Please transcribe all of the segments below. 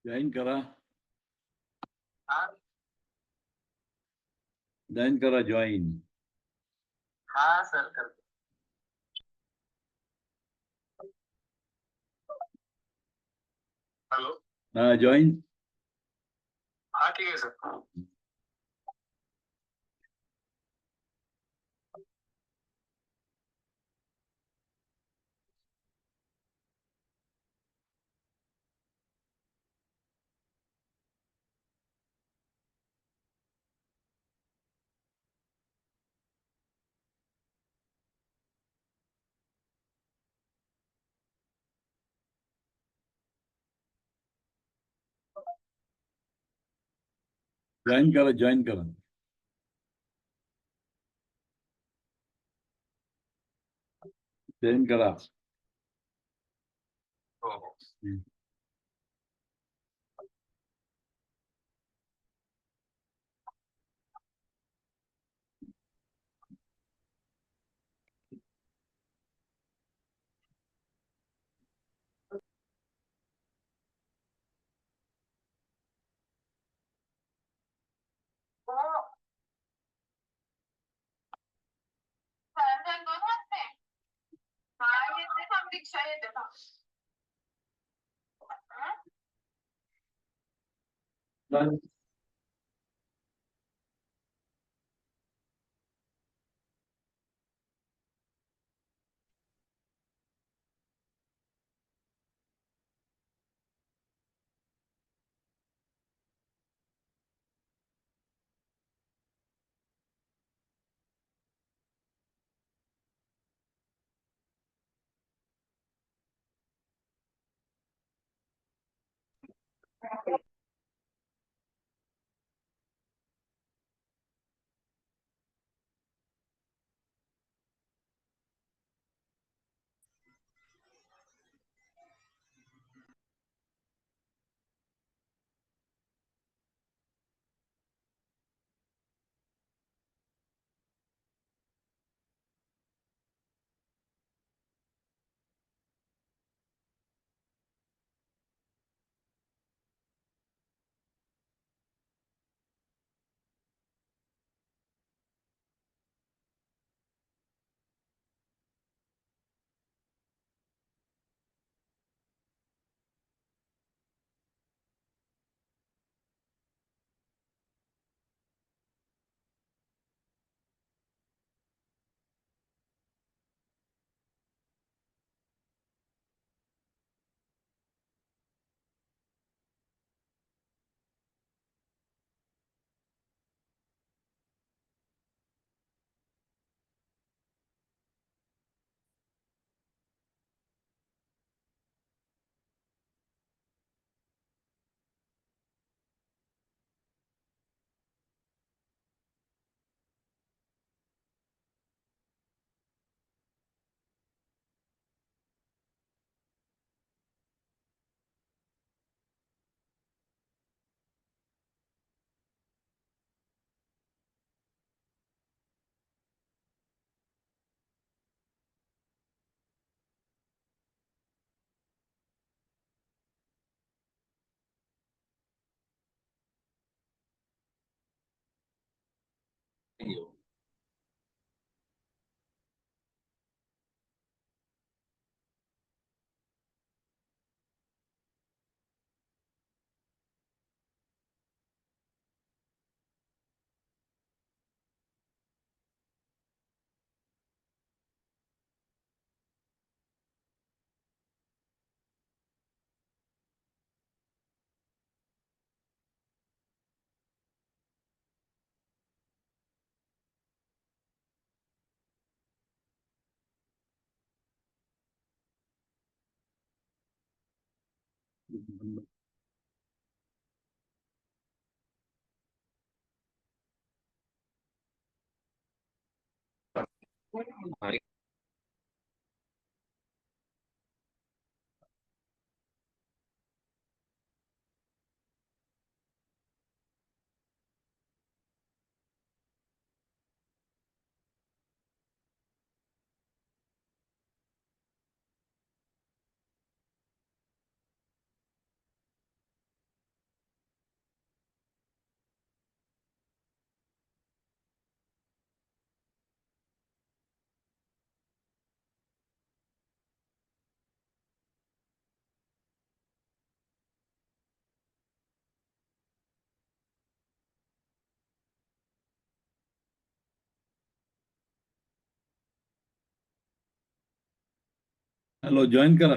Join करा. हा join करा. जॉईन. हा सर करतो. हॅलो. हा जॉईन. हा ठीक आहे सर. जॉईन करा. जॉईन करा. जॉईन करा. हो हो. दीक्षा येते का? हॅलो, जॉईन करा.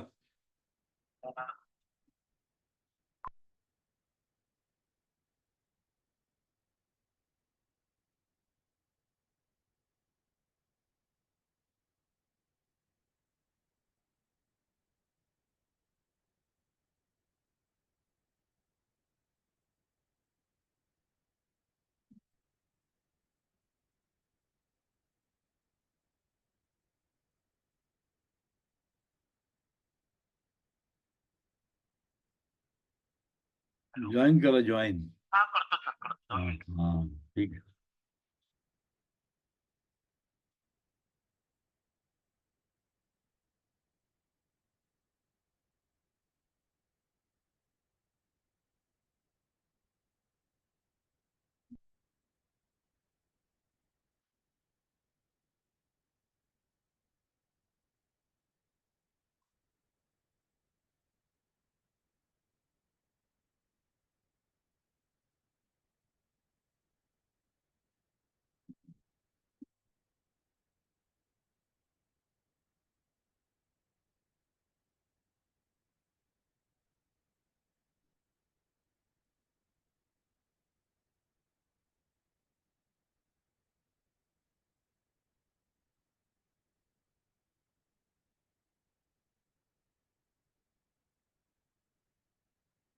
जॉईन करा, जॉईन. हा करतो सर करतो. हा, ठीक आहे.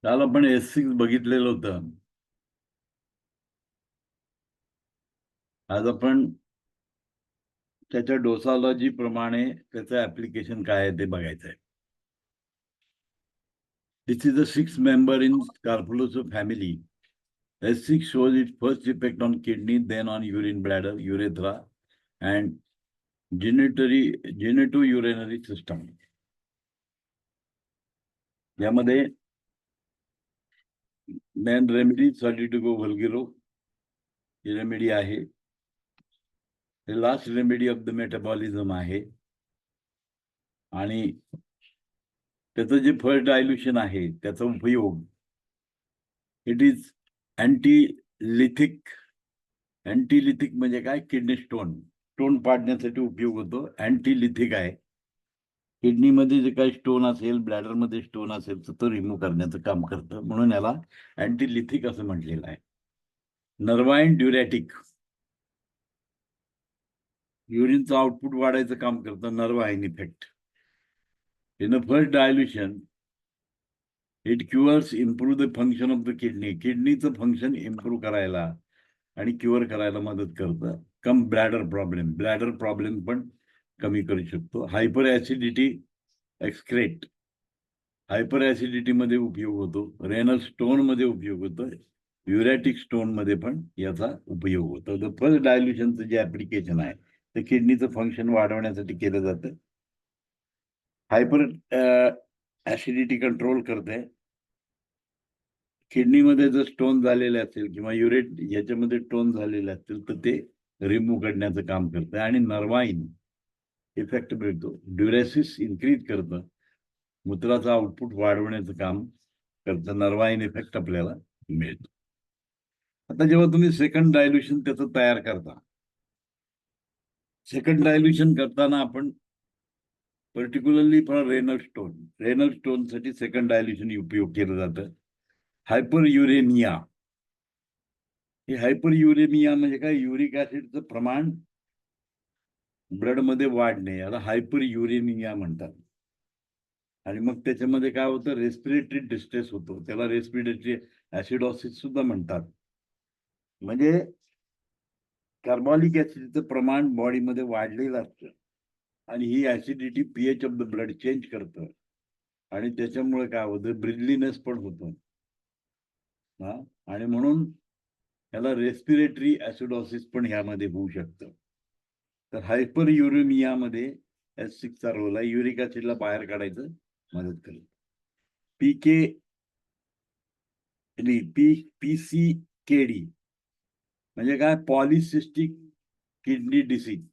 काल आपण S6 बघितलेलं होतं. आज आपण त्याच्या डोसालॉजी प्रमाणे त्याचं ऍप्लिकेशन काय आहे ते बघायचं आहे. This is a 6-member in Scarpoloso family. S6 shows its first effect on kidney, then on urine bladder, urethra, and genitourinary system. यामध्ये मेन रेमेडी सॉलिटिगो व्हल्गेरो ही रेमेडी आहे. Last remedy of the metabolism आहे. आणि त्याचं जे फर्स्ट डायल्युशन आहे त्याचा उपयोग it is अँटीलिथिक. अँटीलिथिक म्हणजे काय? किडनी स्टोन पाडण्यासाठी उपयोग होतो. अँटीलिथिक आहे. किडनीमध्ये जे काही स्टोन असेल, ब्लॅडरमध्ये स्टोन असेल तर तो रिमूव्ह करण्याचं काम करतं, म्हणून याला अँटीलिथिक असं म्हटलेलं आहे. नर्वाइन ड्युरॅटिक, युरिनचं आउटपुट वाढायचं काम करतं. Nervine effect. In the first dilution it cures improve the function of the kidney. किडनीचं फंक्शन इम्प्रूव्ह करायला आणि क्युअर करायला मदत करतं. कम ब्लॅडर प्रॉब्लेम पण कमी करू शकतो. Hyper acidity excrete, hyper acidity मध्ये उपयोग होतो. रेनल स्टोन मध्ये उपयोग होतो. युरॅटिक स्टोन मध्ये पण याचा उपयोग होतो. द फर्स्ट डायल्युशनचं जे ऍप्लिकेशन आहे ते किडनीचं फंक्शन वाढवण्यासाठी केलं जातं. हायपर ऍसिडिटी कंट्रोल करते. किडनीमध्ये जर स्टोन झालेले असेल किंवा युरेट याच्यामध्ये स्टोन झालेले असतील तर ते रिमूव्ह करण्याचं काम करतं आणि नर्वाईन इफेक्ट मिळतो. ड्युरेसिस इन्क्रीज करतं, मूत्राचं आउटपुट वाढवण्याचं काम करतं. नर्वाईन इफेक्ट आपल्याला मिळतो. आता जेव्हा तुम्ही सेकंड डायल्युशन त्याचं तयार करता, सेकंड डायल्युशन करताना आपण पर्टिक्युलरली रेनल स्टोनसाठी सेकंड डायल्युशन उपयोग केलं जातं. हायपर युरेमिया, हे हायपर युरेमिया म्हणजे काय, युरिक ऍसिडचं प्रमाण ब्लडमध्ये वाढणे, याला हायपर युरेमिया म्हणतात. आणि मग त्याच्यामध्ये काय होतं, रेस्पिरेटरी डिस्ट्रेस होतो, त्याला रेस्पिरेटरी ऍसिडॉसिस सुद्धा म्हणतात. म्हणजे कार्बॉनिक ऍसिडचं प्रमाण बॉडीमध्ये वाढलेलं असतं आणि ही acidity pH of the blood change करतं आणि त्याच्यामुळे काय होतं, ब्रिदलीनेस पण होतं. आणि म्हणून याला रेस्पिरेटरी ऍसिडॉसिस पण ह्यामध्ये होऊ शकतं. तर हायपर युरेमियामध्ये H6चा रोल आहे, युरिक ऍसिडला बाहेर काढायचं मदत करेल. PCKD म्हणजे काय, polycystic kidney disease.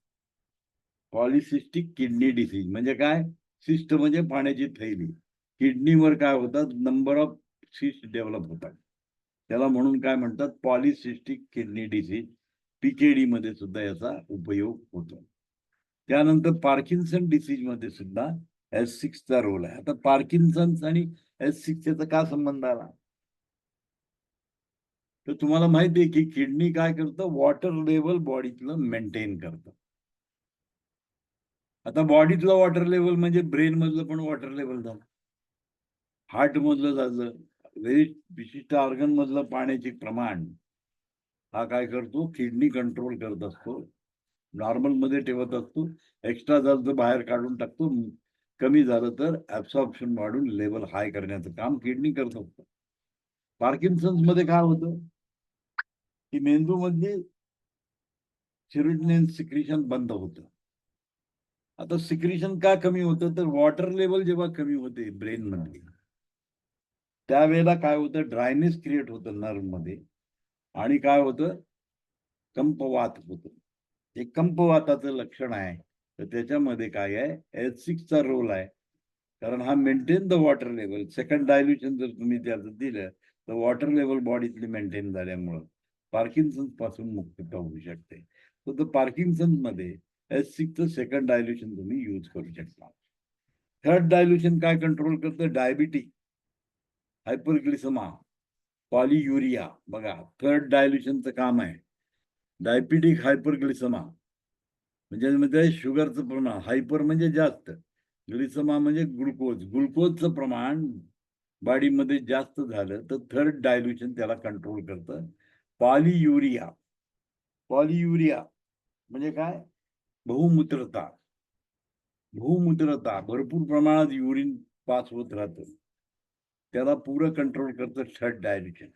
Polycystic kidney disease म्हणजे काय, सिस्ट म्हणजे पाण्याची थैली, किडनीवर काय होतात, नंबर ऑफ सिस्ट डेव्हलप होतात, त्याला म्हणून काय म्हणतात, पॉलिसिस्टिक किडनी डिसीज. PKD मध्ये सुद्धा याचा उपयोग होतो. त्यानंतर पार्किन्सन डिसीज मध्ये सुद्धा H6चा रोल आहे. आता पार्किन्सन्स आणि H6 याचा का संबंध आला, तर तुम्हाला माहिती आहे की किडनी काय करतं, वॉटर लेवल बॉडीतलं मेंटेन करतं. आता बॉडीतलं वॉटर लेवल म्हणजे ब्रेन मधलं पण वॉटर लेवल झालं, हार्ट मधलं झालं, विशिष्ट ऑर्गन मधलं पाण्याचे प्रमाण हा काय करतो, किडनी कंट्रोल करत असतो, नॉर्मल मध्ये ठेवत असतो. एक्स्ट्रा झालं तर बाहेर काढून टाकतो, कमी झालं तर ऍब्सॉर्प्शन वाढून लेवल हाय करण्याचं काम किडनी करत असतो. पार्किन्सन्स मध्ये काय होतं की मेंदू मधली सेरोटोनिन सिक्रिशन बंद होतं. आता सिक्रिशन का कमी होतं, तर वॉटर लेवल जेव्हा कमी होते ब्रेन मध्ये, त्यावेळेला काय होतं, ड्रायनेस क्रिएट होतं नर्व मध्ये आणि काय होतं, कंपवात होतं. हे कंपवाताचं लक्षण आहे. तर त्याच्यामध्ये काय आहे, H6चा रोल आहे, कारण हा maintain the water level. Second dilution जर तुम्ही त्याचं दिलं तर वॉटर लेवल बॉडीतली मेंटेन झाल्यामुळं पार्किन्सन्स पासून मुक्तता होऊ शकते. तर पार्किन्सन्स मध्ये H6चं सेकंड डायल्युशन तुम्ही यूज करू शकता. थर्ड डायल्युशन काय कंट्रोल करतं, डायबिटीज, हायपरग्लिसमा, पॉलियुरिया. बघा, थर्ड डायल्युशनचं काम आहे. डायबिटिक हायपरग्लिसमा म्हणजे शुगरचं प्रमाण, हायपर म्हणजे जास्त, ग्लिसमा म्हणजे ग्लुकोजचं प्रमाण बॉडीमध्ये जास्त झालं तर थर्ड डायल्युशन त्याला कंट्रोल करतं. पॉलियुरिया म्हणजे काय, बहुमूत्रता, भरपूर प्रमाणात युरिन पास होत राहतं, त्याला पुरं कंट्रोल करतं थर्ड डायल्युशन.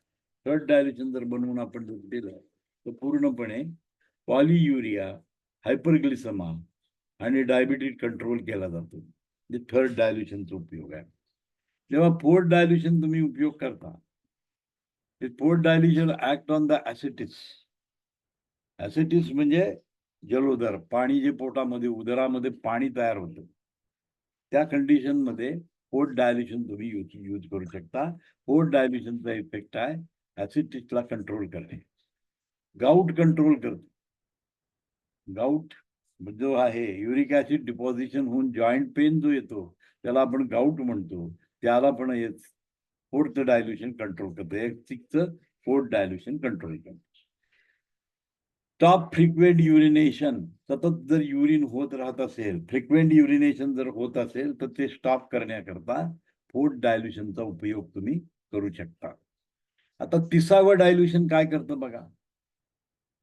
थर्ड डायल्युशन जर बनवून आपण जर दिलं तर पूर्णपणे पॉलियुरिया, हायपरग्लिसमा आणि डायबिटीज कंट्रोल केला जातो. म्हणजे थर्ड डायल्युशनचा उपयोग आहे. जेव्हा फोर्थ डायल्युशन तुम्ही उपयोग करता, ते fourth dilution act on the ascites. Ascites म्हणजे जलोदर, पाणी जे पोटामध्ये उदरामध्ये पाणी तयार होतं, त्या कंडिशन मध्ये फोर्थ डायल्युशन तुम्ही यूज करू शकता. फोर्थ डायल्युशनचा इफेक्ट आहे ऍसिटिसला कंट्रोल करणे. गाऊट कंट्रोल करतो. गाऊट जो आहे, युरिक ऍसिड डिपॉझिशन होऊन जॉईंट पेन जो येतो त्याला आपण गाऊट म्हणतो, त्याला पण फोर्थ डायल्युशन कंट्रोल करतो. H6चं फोर्थ डायल्युशन कंट्रोल करतो. स्टॉप फ्रिक्वेंट युरिनेशन, सतत जर युरिन होत राहत असेल, फ्रिक्वेंट युरिनेशन जर होत असेल तर ते स्टॉप करण्याकरता फोर्थ डायल्युशनचा उपयोग तुम्ही करू शकता. आता 30वं डायल्युशन काय करतं बघा,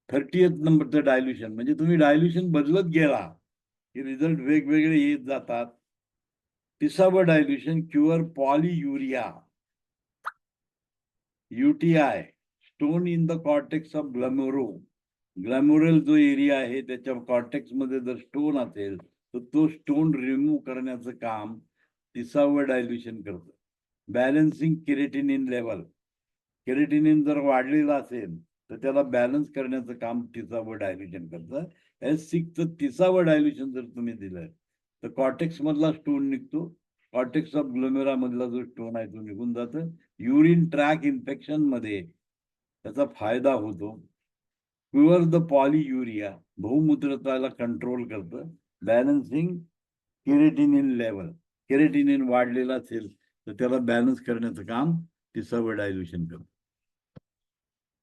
30th नंबरचं डायल्युशन. म्हणजे तुम्ही डायल्युशन बदलत गेला की रिझल्ट वेगवेगळे येत जातात. 30वं dilution cure polyuria, UTI, stone in the cortex of glomerular जो एरिया आहे त्याच्या कॉर्टेक्स मध्ये जर स्टोन असेल तर तो स्टोन रिमूव्ह करण्याचं काम 30वं डायल्युशन करतं. बॅलन्सिंग केरेटिनिन लेवल, केरेटिनिन जर वाढलेला असेल तर त्याला बॅलन्स करण्याचं काम 30वं डायल्युशन करतं. S6चं 30वं डायल्युशन जर तुम्ही दिलं तर कॉर्टेक्स मधला स्टोन निघतो. कॉर्टेक्स ऑफ ग्लोमेरा मधला जो स्टोन आहे तो निघून जातं. युरिन ट्रॅक इन्फेक्शन मध्ये त्याचा फायदा होतो. क्युअर द पॉलीयुरिया, बहुमूत्रताला कंट्रोल करतं. बॅलन्सिंग केरेटिनिन लेवल, केरेटिनिन वाढलेला असेल तर त्याला बॅलन्स करण्याचं काम 30वं डायल्युशन करतं.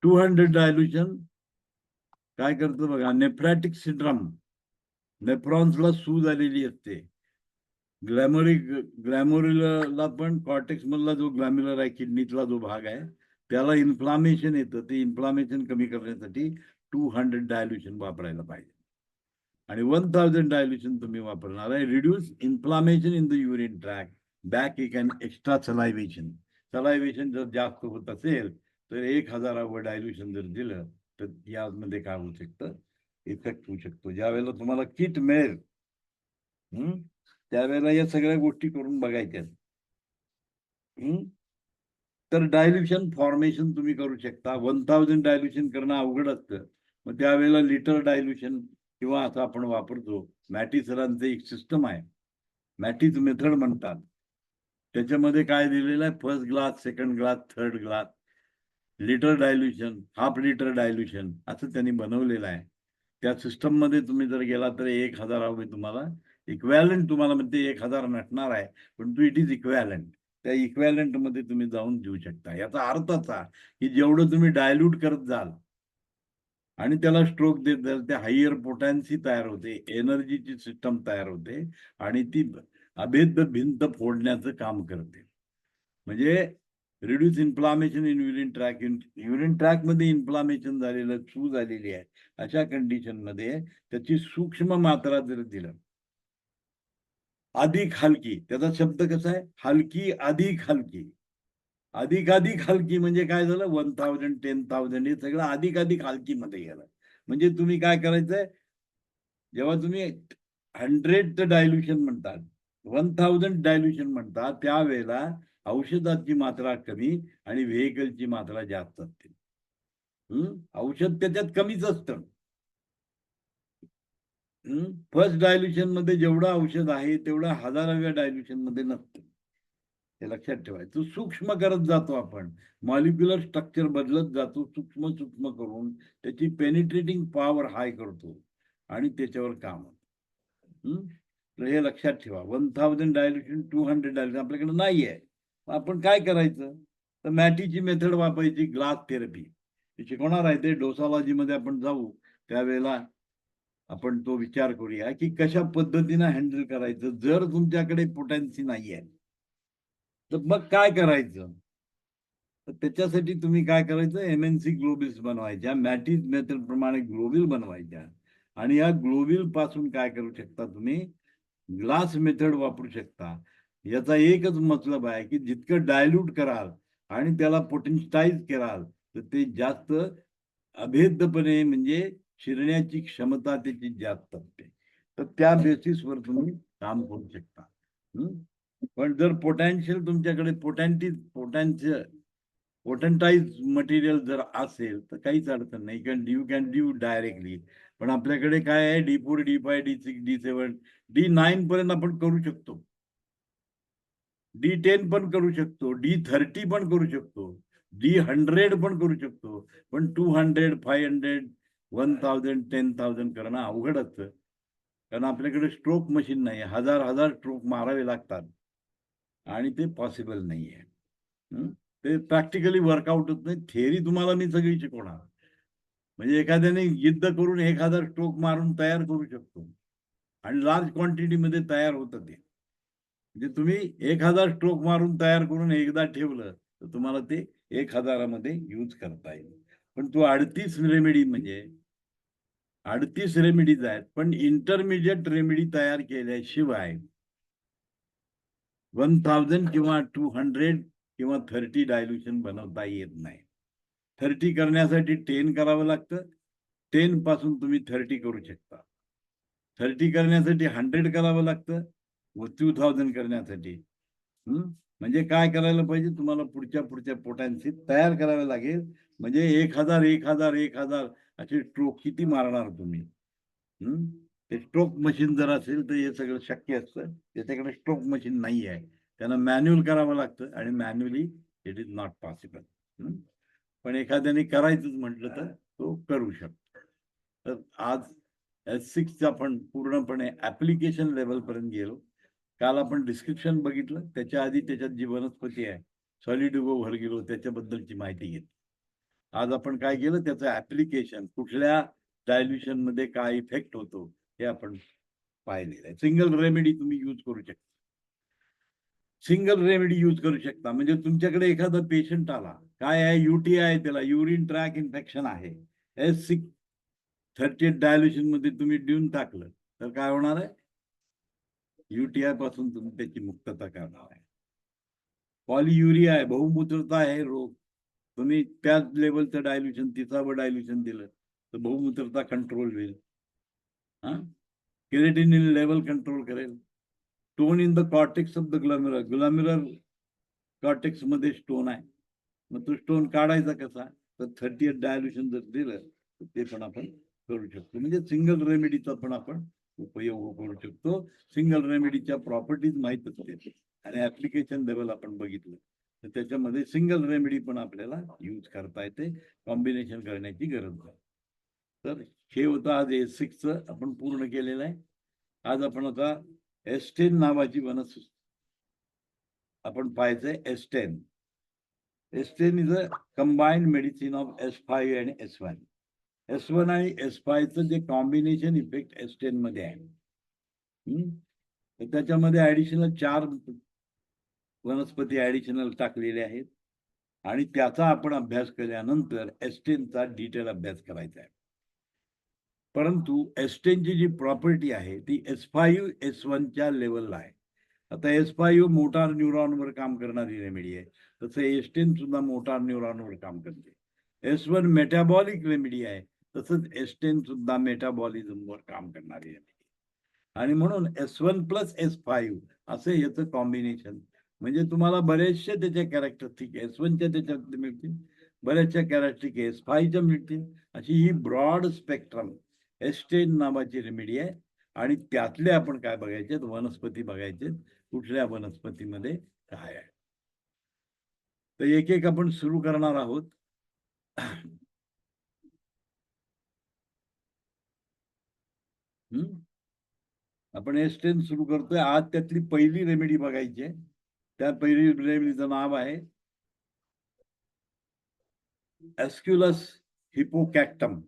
200 डायल्युशन काय करतं बघा, नेफ्रॅटिक सिंड्रम, नेफ्रॉन्सला सूज आलेली असते. ग्लॅमोरुलला पण कॉर्टेक्स मधला जो ग्लॅम्युलर आहे, किडनीतला जो भाग आहे, त्याला इन्फ्लामेशन येतं. ते इन्फ्लामेशन कमी करण्यासाठी 200 डायल्युशन वापरायला पाहिजे. आणि 1000 डायल्युशन तुम्ही वापरणार आहे. Reduce inflammation in the urine track, back एक अँड एक्स्ट्रा सलायव्हेशन. सलायव्हेशन जर जास्त होत असेल तर 1000वं डायल्युशन जर दिलं तर यामध्ये काय होऊ शकतं, इफेक्ट होऊ शकतो. ज्या वेळेला तुम्हाला किट मिळेल त्यावेळेला या सगळ्या गोष्टी करून बघायच्या. तर डायल्युशन फॉर्मेशन तुम्ही करू शकता. 1000 डायल्युशन करणं अवघड असतं. मग त्यावेळेला लिटर डायल्युशन किंवा आता आपण वापरतो मॅटी सरांचं एक सिस्टम आहे, मॅटीज मेथड म्हणतात. त्याच्यामध्ये काय दिलेलं आहे, first glass, second glass, third glass, litre dilution, half litre dilution असं त्यांनी बनवलेलं आहे. त्या सिस्टम मध्ये तुम्ही जर गेला तर 1000 हवे तुम्हाला. इक्वॅलंट तुम्हाला म्हणते 1000 नसणार आहे, पण इट इज इक्वॅलंट. त्या इक्वॅलंट मध्ये तुम्ही जाऊन देऊ शकता. याचा अर्थ असा की जेवढं तुम्ही डायल्यूट करत जाल आणि त्याला स्ट्रोक देत जाल, ते हायर पोटॅन्सी तयार होते, एनर्जीची सिस्टम तयार होते आणि ती अभेद्य भिंत फोडण्याचं काम करते. म्हणजे reduce inflammation in urine track. Urine track मध्ये इन्फ्लामेशन झालेलं, सूज झालेली आहे, अशा कंडिशन मध्ये त्याची सूक्ष्म मात्रा जर दिलं, अधिक हलकी, त्याचा शब्द कसा आहे, हलकी अधिक हलकी. अधिक हलकी म्हणजे काय झालं, 1000, 10,000 हे सगळं अधिक हलकी मध्ये गेलं. म्हणजे तुम्ही काय करायचंय, जेव्हा तुम्ही 100 डायल्युशन म्हणतात, 1000 डायल्युशन म्हणतात, त्यावेळेला औषधाची मात्रा कमी आणि व्हेकलची मात्रा जास्त असते. औषध त्याच्यात कमीच असतं. फर्स्ट डायल्युशन मध्ये जेवढं औषध आहे तेवढं 1000व्या डायल्युशन मध्ये नसतं. हे लक्षात ठेवायचं. सूक्ष्म करत जातो आपण, मॉलिक्युलर स्ट्रक्चर बदलत जातो, सूक्ष्म सूक्ष्म करून त्याची पेनिट्रेटिंग पॉवर हाय करतो आणि त्याच्यावर काम होतं. तर हे लक्षात ठेवा. 1000 डायल्युशन, 200 डायल्युशन आपल्याकडे नाही आहे. आपण काय करायचं, तर मॅटीची मेथड वापरायची, ग्लास थेरपी शिकवणार आहे. ते डोसॉलॉजी मध्ये आपण जाऊ त्यावेळेला आपण तो विचार करूया की कशा पद्धतीने हँडल करायचं. जर तुमच्याकडे पोटॅन्सी नाही आहे तर मग काय करायचं, तर त्याच्यासाठी तुम्ही काय करायचं, MNC ग्लोबिल्स बनवायच्या, मॅटिस मेथड प्रमाणे ग्लोबिल बनवायच्या. आणि या ग्लोबिल पासून काय करू शकता तुम्ही, ग्लास मेथड वापरू शकता. याचा एकच मतलब आहे की जितकं डायल्यूट कराल आणि त्याला पोटेन्शिटाईज कराल तर ते जास्त अभेद्यपणे, म्हणजे शिरण्याची क्षमता त्याची जास्त असते. तर त्या बेसिसवर तुम्ही काम करू शकता. पण जर पोटॅन्शियल तुमच्याकडे पोटेंटाइज मटेरियल जर असेल तर काहीच अडचण नाही, कारण यू कॅन ड्यू डायरेक्टली. पण आपल्याकडे काय आहे, D4, D5, D6, D7, D9 पर्यंत आपण करू शकतो, D10 पण करू शकतो, D30 पण करू शकतो, D100 पण करू शकतो. पण 200, 500, 1000, 10,000 करणं अवघड असतं, कारण आपल्याकडे स्ट्रोक मशीन नाही. हजार स्ट्रोक मारावे लागतात आणि ते पॉसिबल नाहीये. ते प्रॅक्टिकली वर्कआउट होत नाही. थिअरी तुम्हाला मी सगळी शिकवणार. म्हणजे एखाद्याने जिद्द करून 1000 स्ट्रोक मारून तयार करू शकतो आणि लार्ज क्वांटिटीमध्ये तयार होतं ते. म्हणजे तुम्ही 1000 स्ट्रोक मारून तयार करून एकदा ठेवलं तर तुम्हाला ते 1000मध्ये यूज करता येईल. पण तो 38 रेमेडी, म्हणजे 38 रेमेडीज आहेत, पण इंटरमिजिएट रेमेडी तयार केल्याशिवाय 1000 किंवा 200 किंवा 30 डायल्युशन बनवता येत नाही. 30 करण्यासाठी 10 करावं लागतं. 10 पासून तुम्ही 30 करू शकता. 30 करण्यासाठी 100 करावं लागतं व 2000 करण्यासाठी. म्हणजे काय करायला पाहिजे, तुम्हाला पुढच्या पोटॅन्सी तयार करावे लागेल म्हणजे 1,000 असे स्ट्रोक किती मारणार तुम्ही? ते स्ट्रोक मशीन जर असेल तर हे सगळं शक्य असतं. त्याच्याकडे स्ट्रोक मशीन नाही आहे. त्यांना मॅन्युअल करावं लागतं आणि manually it is not possible. पण एखाद्याने करायचंच म्हटलं तर तो करू शकतो. तर आज S6 आपण पूर्णपणे ऍप्लिकेशन लेवलपर्यंत गेलो. काल आपण डिस्क्रिप्शन बघितलं, त्याच्या आधी त्याच्यात जी वनस्पती आहे सॉलिड्युगो वर गेलो, त्याच्याबद्दलची माहिती घेतली. आज आपण काय केलं, त्याचं ऍप्लिकेशन कुठल्या डायल्युशन मध्ये काय इफेक्ट होतो हे आपण पाहिलेलं आहे. सिंगल रेमेडी तुम्ही यूज करू शकता. सिंगल रेमेडी यूज करू शकता. म्हणजे तुमच्याकडे एखादा पेशंट आला, काय आहे, UTI आहे, त्याला युरिन ट्रॅक इन्फेक्शन आहे, S6 डायल्युशन मध्ये तुम्ही देऊन टाकलं तर काय होणार आहे? UTI पासून तुम्ही त्याची मुक्तता करणार आहे. पॉलियुरिया आहे, बहुमूत्रता आहे रोग, तुम्ही त्याच लेवलचं डायल्युशन, 30वे डायल्युशन दिलं तर बहुमूत्रता कंट्रोल होईल. क्रिएटिनिन लेवल कंट्रोल करेल. Stone in the cortex of the glomerular cortex मध्ये स्टोन आहे, मग तो स्टोन काढायचा कसा? तर 30th डायल्युशन जर दिलं तर ते पण आपण करू शकतो. म्हणजे सिंगल रेमेडीचा पण आपण उपयोग करू शकतो. सिंगल रेमेडीच्या प्रॉपर्टीज माहीत असते आणि ऍप्लिकेशन लेवल आपण बघितलं तर त्याच्यामध्ये सिंगल रेमेडी पण आपल्याला यूज करता येते, कॉम्बिनेशन करण्याची गरज नाही. तर हे होतं आज S6 आपण पूर्ण केलेलं आहे. आज आपण आता S10 नावाची वनस्पती आपण पाहायचंय. S10 is a combined medicine of S5 आणि S1. S1 आणि S5चं जे कॉम्बिनेशन इफेक्ट S10 मध्ये आहे. तर त्याच्यामध्ये ऍडिशनल 4 वनस्पती ऍडिशनल टाकलेले आहेत आणि त्याचा आपण अभ्यास केल्यानंतर S10चा डिटेल अभ्यास करायचा आहे. परंतु S10ची जी प्रॉपर्टी आहे ती S5 S1च्या लेवलला आहे. आता S5 मोटार न्यूरॉनवर काम करणारी रेमेडी आहे, तसं S10 सुद्धा मोटार न्यूरॉनवर काम करते. S1 मेटाबॉलिक रेमेडी आहे, तसंच S10 सुद्धा मेटाबॉलिझमवर काम करणारी रेमेडी. आणि म्हणून S1 प्लस S5 असे याचं कॉम्बिनेशन. म्हणजे तुम्हाला बरेचसे त्याच्या कॅरेक्टरिस्टिक S1च्या त्याच्यात मिळतील, बऱ्याचशा कॅरेक्टरिस्टिक S5च्या मिळतील. अशी ही ब्रॉड स्पेक्ट्रम S10 नावाची रेमेडी आहे. आणि त्यातले आपण काय बघायचे, वनस्पती बघायचे, कुठल्या वनस्पतीमध्ये काय आहे. तर एक एक आपण सुरू करणार आहोत. आपण S10 सुरू करतोय आज. त्यातली पहिली रेमेडी बघायची आहे. त्या पहिली रेमेडीचं नाव आहे ऍस्क्युलस हिपोकॅक्टम.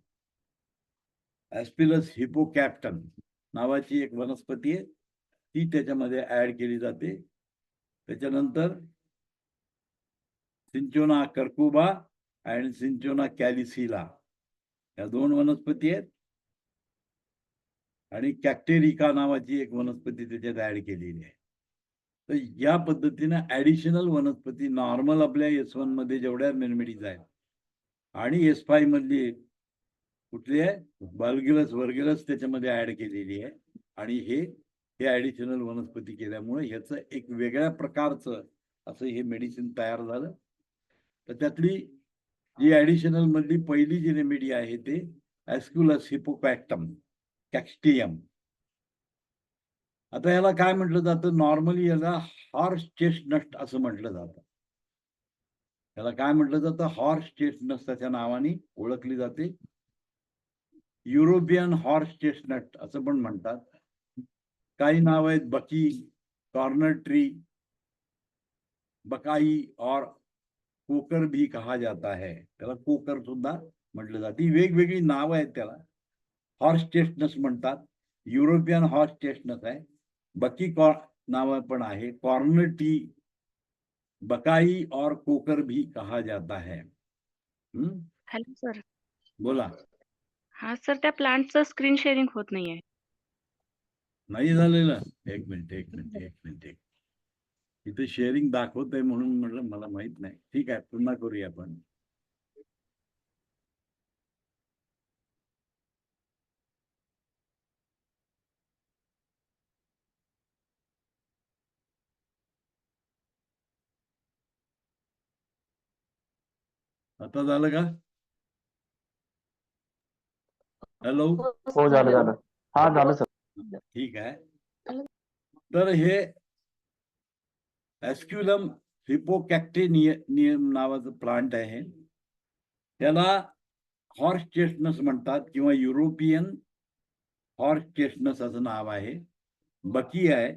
ऍस्पिलस हिपोकॅप्टम नावाची एक वनस्पती आहे, ती त्याच्यामध्ये ऍड केली जाते. त्याच्यानंतर सिंचोना कर्कुबा आणि सिंचोना कॅलिसिला या 2 वनस्पती आहेत. आणि कॅक्टेरिका नावाची एक वनस्पती त्याच्यात ऍड केलेली आहे. तर या पद्धतीने ऍडिशनल वनस्पती नॉर्मल आपल्या S1 मध्ये जेवढ्या रेमेडीज आहेत आणि S5 मधली कुठली आहे, वर्गेलस त्याच्यामध्ये ऍड केलेली आहे. आणि हे ऍडिशनल वनस्पती केल्यामुळे ह्याचं एक वेगळ्या प्रकारचं असं हे मेडिसिन तयार झालं. तर त्यातली जी ऍडिशनल मधली पहिली जी रेमेडी आहे ते ऍस्क्युलस हिपोकॅक्टम कॅक्स्टियम. आता याला काय म्हटलं जातं, नॉर्मली याला हॉर्स चेस्टनट असं म्हटलं जातं. याला काय म्हटलं जातं, हॉर्स चेस्टनट त्याच्या नावाने ओळखली जाते. युरोपियन हॉर्स चेस्टनट असं पण म्हणतात. काही नाव आहेत, बकी, कॉर्नर ट्री, बकाई और कोकर भी कहा जाता है. त्याला कोकर सुद्धा म्हटलं जाते. वेगवेगळी नाव आहेत त्याला. हॉर्स चेस्टनट म्हणतात, युरोपियन हॉर्स चेस्टनट आहे, बकी नाव पण आहे, कॉर्नर टी, बकाई और कोकर भी कहा जाता है. Hello sir. बोला. हा सर, त्या प्लांटचं स्क्रीन शेअरिंग होत नाहीये. नाही झालेलं. एक मिनिट. इथे शेअरिंग दाखवत आहे म्हणून म्हटलं, मला माहित नाही. ठीक आहे, पुन्हा करूया आपण. आता झालं का? हॅलो. हो झालं झालं. हा झालं सर. ठीक आहे. तर हे एस्क्युलम हिपोकॅक्टे नियम नावाचं प्लांट आहे. त्याला हॉर्स चेस्टनस म्हणतात किंवा युरोपियन हॉर्स चेस्टनस असं नाव आहे. बकी आहे,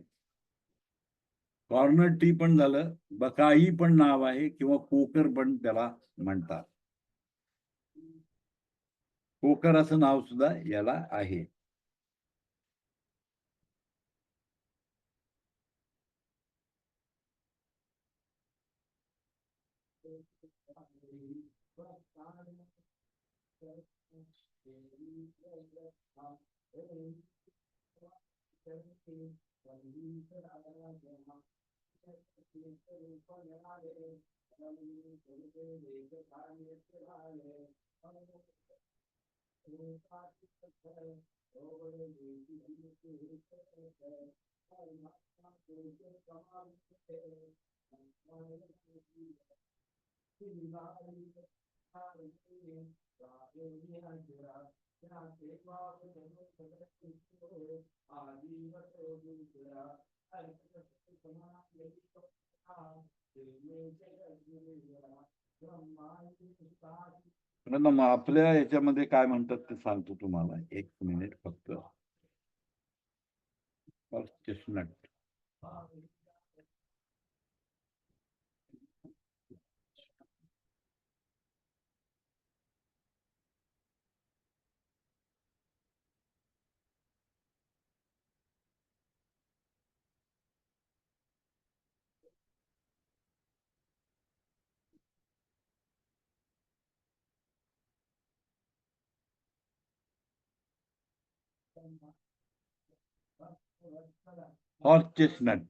कॉर्नर ट्री पण झालं, बकाई पण नाव आहे किंवा कोकर पण त्याला म्हणतात. कोकर असं नाव सुद्धा याला आहे. मग आपल्या याच्यामध्ये काय म्हणतात ते सांगतो तुम्हाला. एक मिनिट फक्त. चेस्टनट. Horse chestnut.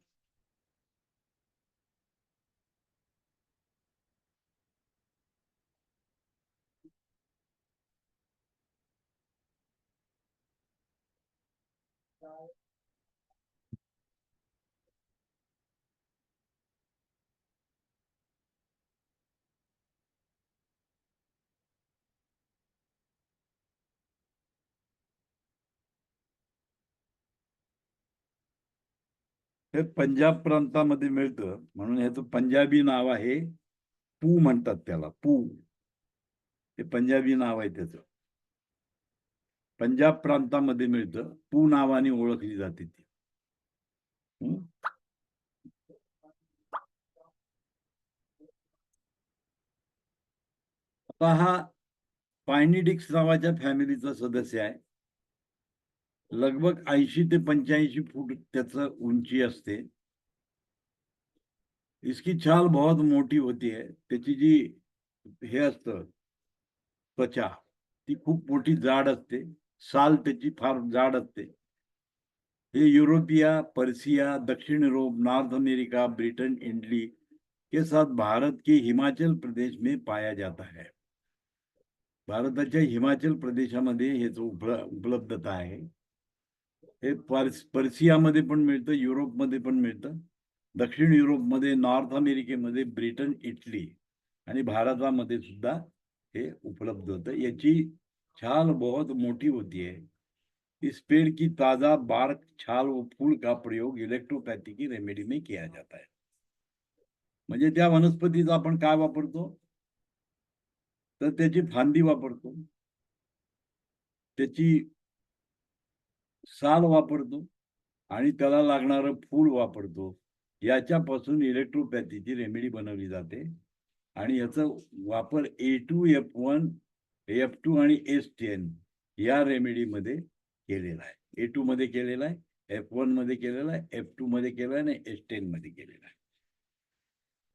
हे पंजाब प्रांतामध्ये मिळतं म्हणून ह्याचं पंजाबी नाव आहे. पू म्हणतात त्याला. पू हे पंजाबी नाव आहे त्याचं. पंजाब प्रांतामध्ये मिळतं. पू नावाने ओळखली जाते ती. आता हा पायनिडिक्स नावाच्या फॅमिलीचा सदस्य आहे. लगभग 80 ते 85 फूट त्याचं उंची असते. इसकी छाल बहुत मोठी होती है. त्याची जी हे असतं त्वचा ती खूप मोठी जाड असते. साल त्याची फार जाड असते. ये यूरोपिया, पर्सिया, दक्षिण Europe, North America, Britain, Italy के साथ भारत के हिमाचल प्रदेश में पाया जाता है. भारताच्या हिमाचल प्रदेशामध्ये ह्याच उपलब्धता आहे. हे पर्सियामध्ये पण मिळतं, युरोपमध्ये पण मिळतं, दक्षिण युरोपमध्ये, नॉर्थ अमेरिकेमध्ये, ब्रिटन, इटली आणि भारतामध्ये सुद्धा हे उपलब्ध होतं. याची छाल बहुत मोटी होती है. इस पेड़ की ताजा बार्क, छाल व फूल का प्रयोग इलेक्ट्रोपैथी की रेमेडी में किया जाता है. म्हणजे त्या वनस्पतीचा आपण काय वापरतो तर त्याची फांदी वापरतो, त्याची साल वापरतो आणि त्याला लागणारं फूल वापरतो. याच्यापासून इलेक्ट्रोपॅथीची रेमेडी बनवली जाते आणि याचा वापर A2F1, F2 आणि S10 या रेमेडीमध्ये केलेला आहे. A2 मध्ये केलेला आहे, F1 मध्ये केलेला आहे, F2 मध्ये केलेला आहे आणि S10 मध्ये केलेला आहे.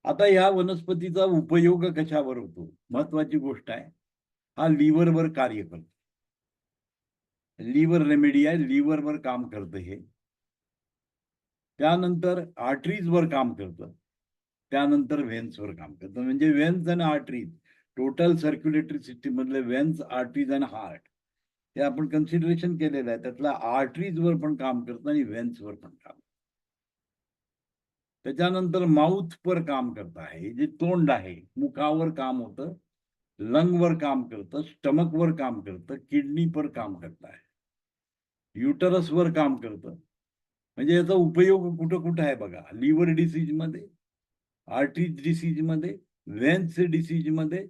आता या वनस्पतीचा उपयोग कशावर होतो? महत्वाची गोष्ट आहे. हा लिव्हरवर कार्य करतो. लिव्हर रेमेडी आहे, लिव्हरवर काम करतं हे. त्यानंतर आर्टरीजवर काम करतं. त्यानंतर व्हेन्सवर काम करतं. म्हणजे व्हेन्स आणि आर्टरीज, टोटल सर्क्युलेटरी सिस्टीम मधले व्हेन्स, आर्टरीज आणि हार्ट हे आपण कन्सिडरेशन केलेलं आहे. त्यातला आर्टरीजवर पण काम करतं आणि व्हेन्सवर पण काम. त्याच्यानंतर माउथवर काम करत आहे. जे तोंड आहे, मुखावर काम होतं लंगवर काम करतं, स्टमकवर काम करतं, किडनीवर काम करत आहे, युटरसवर काम करतं. म्हणजे याचा उपयोग कुठं कुठं आहे बघा. लिव्हर डिसीज मध्ये, आर्टरीज डिसीज मध्ये, वेन्स डिसीज मध्ये,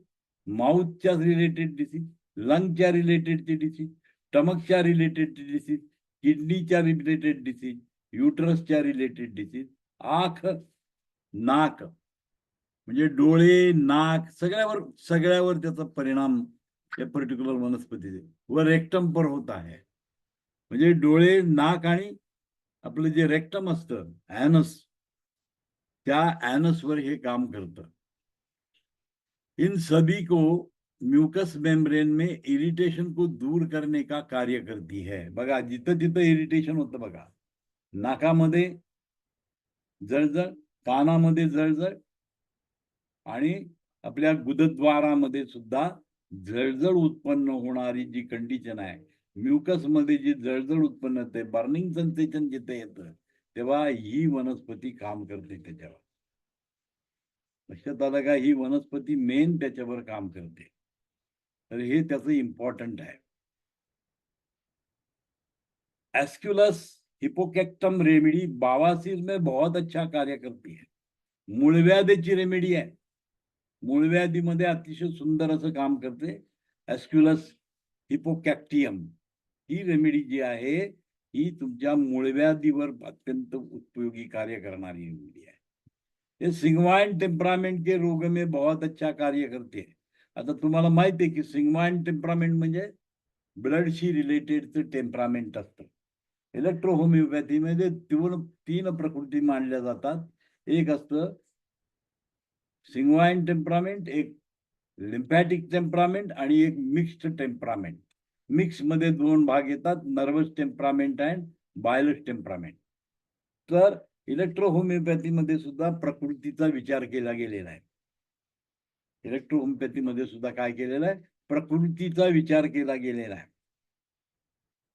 माउथच्या रिलेटेड डिसीज, लंगच्या रिलेटेडची डिसीज, स्टमकच्या रिलेटेड डिसीज, किडनीच्या रिलेटेड डिसीज, युटरसच्या रिलेटेड डिसीज, आंख, नाक म्हणजे डोळे, नाक सगळ्यावर त्याचा परिणाम या पर्टिक्युलर वनस्पतीचे व रेक्टमवर होत आहे. म्हणजे डोळे, नाक आणि आपलं जे रेक्टम असतं ॲनस, त्या ॲनसवर हे काम करतं. इन सभी को म्यूकस मेम्ब्रेन में इरिटेशन को दूर करने का कार्य करती है. बघा जिथं तिथं इरिटेशन होतं बघा, नाकामध्ये जळजळ, कानामध्ये जळजळ आणि आपल्या गुदद्वारामध्ये सुद्धा जळजळ उत्पन्न होणारी जी कंडिशन आहे, म्युकस मध्ये जी जळजळ उत्पन्न होते, बर्निंग सेन्सेशन जिथे येतं, तेव्हा ही वनस्पती काम करते त्याच्यावर. लक्षात आलं का? ही वनस्पती मेन त्याच्यावर काम करते. तर हे त्याचं इम्पॉर्टंट आहे. एस्क्युलस हिपोकॅक्टम रेमेडी बवासीर में बहुत अच्छा कार्य करती है. मूळव्याधीची रेमेडी आहे. मूळव्याधीमध्ये अतिशय सुंदर असं काम करते एस्क्युलस हिपोकॅक्टियम. ही रेमेडी जी आहे ही तुमच्या मूळव्याधीवर अत्यंत उपयोगी कार्य करणारी रेमेडी आहे. ये सिंगवाइन टेम्परामेंट के रोग में बहुत अच्छा कार्य करते हैं. आता तुम्हाला माहिती आहे की सिंगवाइन टेम्परामेंट म्हणजे ब्लडशी रिलेटेडचं टेम्परामेंट असतं. इलेक्ट्रोहोमिओपॅथीमध्ये तीन प्रकृती मानल्या जातात. एक असतं सिंगवाइन टेम्परामेंट, एक लिम्फॅटिक टेम्परामेंट आणि एक मिक्स्ड टेम्परामेंट. मिक्स मध्ये दोन भाग येतात, नर्वस टेम्परामेंट अँड बायलस टेम्परामेंट. तर इलेक्ट्रोहोमिओपॅथीमध्ये सुद्धा प्रकृतीचा विचार केला गेलेला आहे. इलेक्ट्रोहोमिओपॅथीमध्ये सुद्धा काय केलेलं आहे? प्रकृतीचा विचार केला गेलेला आहे.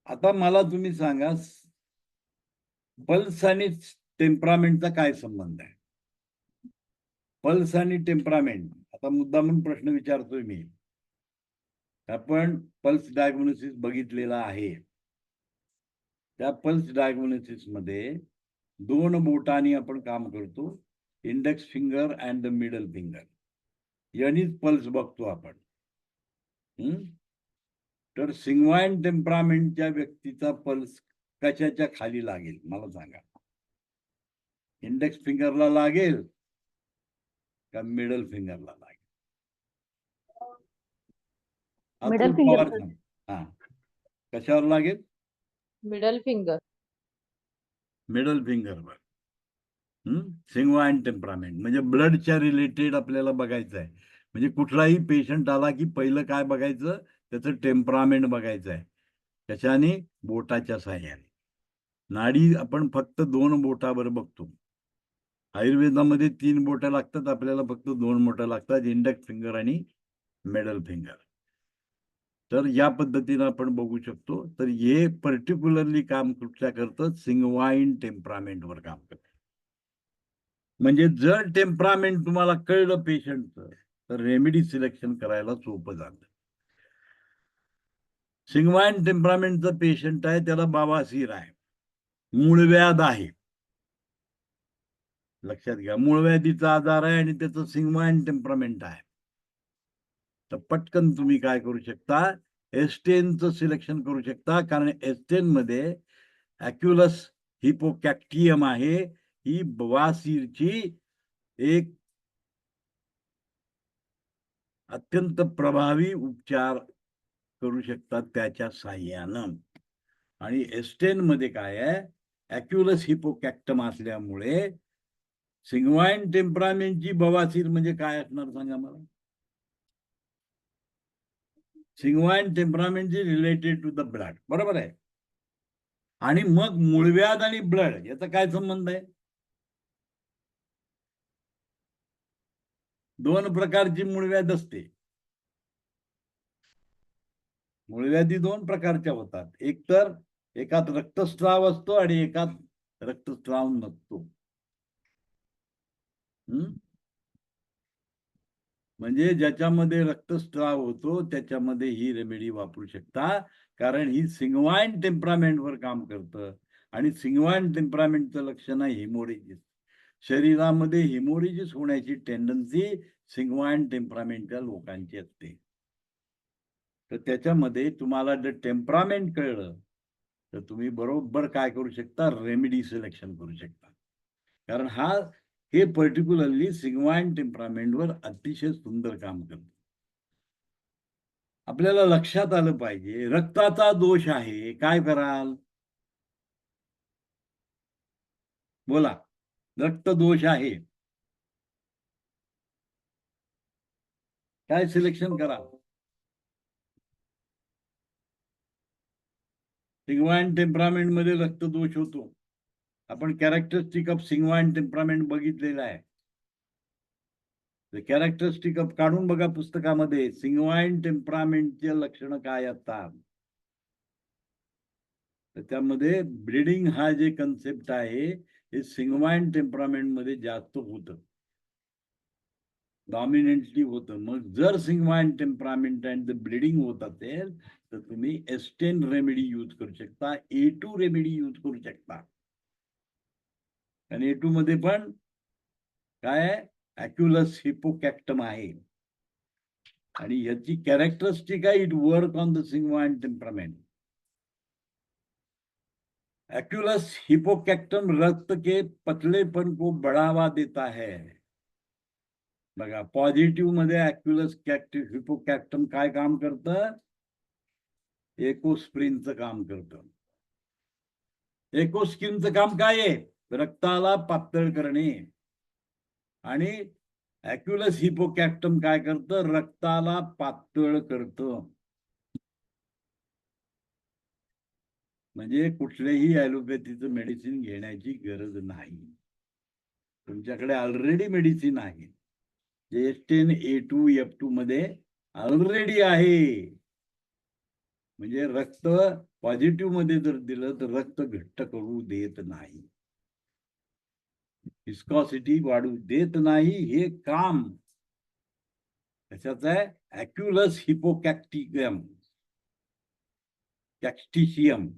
आता मला तुम्ही सांगा, पल्स आणि टेम्परामेंटचा काय संबंध आहे? पल्स आणि टेम्परामेंट. आता मुद्दा म्हणून प्रश्न विचारतोय मी. आपण पल्स डायग्नोसिस बघितलेला आहे. त्या पल्स डायग्नोसिस मध्ये दोन बोटांनी आपण काम करतो, index finger and the middle finger. यांनीच पल्स बघतो आपण. तर सिंगवाइन टेम्परामेंटच्या व्यक्तीचा पल्स कशाच्या खाली लागेल मला सांगा? इंडेक्स फिंगरला लागेल का मिडल फिंगरला लागेल? Middle finger. हा, कशावर लागेल? Middle finger. मिडल फिंगरवर. सिंगवाइन टेम्परामेंट म्हणजे ब्लडच्या रिलेटेड आपल्याला बघायचं आहे. म्हणजे कुठलाही पेशंट आला की पहिलं काय बघायचं? त्याचं टेम्परामेंट बघायचं आहे. कशाने? बोटाच्या साह्याने. नाडी आपण फक्त 2 बोटावर बघतो. आयुर्वेदामध्ये 3 बोटं लागतात, आपल्याला फक्त 2 बोटं लागतात, इंडेक्स फिंगर आणि मिडल फिंगर. तर या पद्धतीने आपण बघू शकतो. तर हे पर्टिक्युलरली काम कुठल्या करतं? सिंगवाइन टेम्परामेंटवर काम करतं. म्हणजे जर टेम्परामेंट तुम्हाला कळलं पेशंटचं, तर रेमेडी सिलेक्शन करायला सोपं जातं. सिंगवाइन टेम्परामेंटचा पेशंट आहे, त्याला बवासीर आहे, मूळव्याध आहे. लक्षात घ्या, मूळव्याधीचा आजार आहे आणि त्याचं सिंगवाइन टेम्परामेंट आहे. तर पटकन तुम्ही काय करू शकता? एस्टेनचं सिलेक्शन करू शकता. कारण एस्टेन मध्ये ॲक्युलस हिपोकॅक्टियम आहे. ही बवासीरची एक अत्यंत प्रभावी उपचार करू शकतात त्याच्या साह्यानं. आणि एस्टेन मध्ये काय आहे? ॲक्युलस हिपोकॅक्टम असल्यामुळे सिंगवाइन टेम्परामेंटची बवासीर म्हणजे काय असणार सांगा मला? Sanguine temperament is related to the blood, बरोबर आहे. आणि मग मूळव्याध आणि ब्लड याचा काय संबंध आहे? 2 प्रकारची मूळव्याध असते. मूळव्याधी 2 प्रकारच्या होतात. एक तर एकात रक्तस्राव असतो आणि एकात रक्तस्राव नसतो. म्हणजे ज्याच्यामध्ये रक्तस्राव होतो त्याच्यामध्ये ही रेमेडी वापरू शकता, कारण ही सिंग्वाइन टेम्परामेंटवर काम करतं आणि सिंग्वाइन टेम्परामेंटचं लक्षण आहे हिमोरेजिस. शरीरामध्ये हिमोरेजिस होण्याची टेंडन्सी सिंग्वाइन टेम्परामेंटच्या लोकांची असते. तर त्याच्यामध्ये तुम्हाला जर टेम्परामेंट कळलं तर तुम्ही बरोबर काय करू शकता, रेमेडी सिलेक्शन करू शकता. कारण हे पर्टिक्युलरली सिग्माइन टेम्परामेंटवर अतिशय सुंदर काम करतं. आपल्याला लक्षात आलं पाहिजे, रक्ताचा दोष आहे, काय कराल? बोला. रक्त दोष आहे, काय सिलेक्शन करा? सिग्माइन टेम्परामेंट मध्ये रक्त दोष होतो. आपण कॅरेक्टरिस्टिक ऑफ सिग्माइन टेम्परामेंट बघितलेला आहे. कॅरेक्टरिस्टिक ऑफ काढून बघा पुस्तकामध्ये, सिग्माइन टेम्परामेंटचे लक्षण काय असतात. तर त्यामध्ये ब्लीडिंग हा जे कन्सेप्ट आहे हे सिग्माइन टेम्परामेंट मध्ये जास्त होतं, डॉमिनेंटली होतं. मग जर सिग्माइन टेम्परामेंट अँड ब्लीडिंग होत असेल तर तुम्ही एस्टेन रेमेडी यूज करू शकता, A2 रेमेडी यूज करू शकता. आणि A2 मध्ये पण काय, ॲक्युलस हिपोकॅक्टम आहे आणि याची कॅरेक्टरिस्टिक आहे, it work on the sanguine temperament. Aesculus hippocastanum रक्त के पतलेपन को बढ़ावा देता है. बघा, पॉझिटिव्ह मध्ये एक्यूलस हिपोकॅक्टम काय काम करतं, एकोस्प्रिनचं काम करतं. एकोस्प्रिनचं काम काय आहे, रक्ताला पातळ करणे. आणि एक्यूलस हिपोकॅक्टम काय करतं, रक्ताला पातळ करतं. म्हणजे कुठल्याही ॲलोपॅथीचं मेडिसिन घेण्याची गरज नाही, तुमच्याकडे ऑलरेडी मेडिसिन आहे जे एस्टेन A2 F2 मध्ये ऑलरेडी आहे. म्हणजे रक्त पॉझिटिव्ह मध्ये जर दिलं तर रक्त घट्ट करू देत नाही, विस्कॉसिटी वाढू देत नाही. हे काम कशाचं आहे, ॲक्युलस हिपोकॅक्टिकम कॅक्टिशियम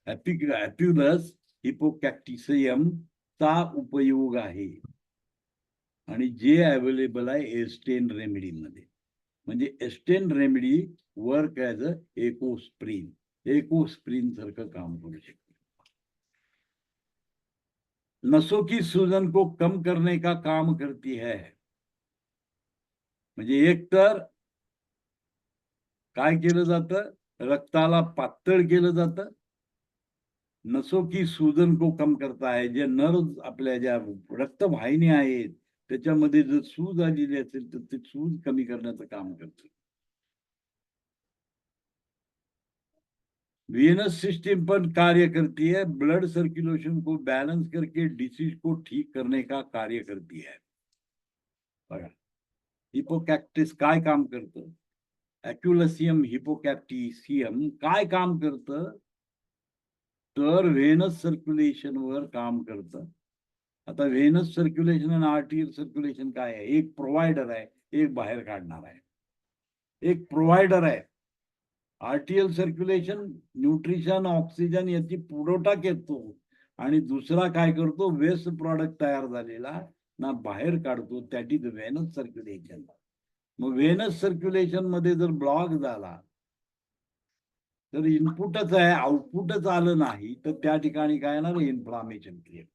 ॲप्युलस हिपोकॅक्टिसियम चा उपयोग आहे. आणि जे अवेलेबल आहे एस्टेन रेमेडी मध्ये. म्हणजे एस्टेन remedy work as a Ecosprin सारखं काम करू शकते. नसों की सूजन को कम करने का काम करती है. म्हणजे एक तर काय केलं जातं, रक्ताला पातळ केलं जातं. नसों की सूजन को कम करता है. जे नर्व आपल्या ज्या रक्तवाहिनी आहेत त्याच्यामध्ये जर सूज आलेली असेल तर ते सूज कमी करण्याचं काम करतं. वेनस सिस्टम पर कार्य करती है, ब्लड सर्कुलेशन को बैलेंस करके डिसीज को ठीक करने का कार्य करती है. बघा, हिपोकॅक्टिस काय काम करतं, ॲक्युलसियम हिपोकॅक्टिसियम काय काम करतं, तर व्हेनस सर्क्युलेशन वर काम करतं. आता व्हेनस सर्क्युलेशन आणि आर्टिरियल सर्क्युलेशन काय आहे, एक प्रोव्हायडर आहे, एक बाहेर काढणार आहे. एक प्रोव्हायडर आहे आर्टिरियल सर्क्युलेशन, न्यूट्रिशन ऑक्सिजन याची पुरवठा करतो, आणि दुसरा काय करतो, वेस्ट प्रॉडक्ट तयार झालेला ना बाहेर काढतो, दॅट इज व्हेनस सर्क्युलेशन. मग व्हेनस सर्क्युलेशन मध्ये जर ब्लॉक झाला तर इनपुटच आहे, आउटपुटच आलं नाही तर त्या ठिकाणी काय येणार, इन्फ्लामेशन क्रिएट.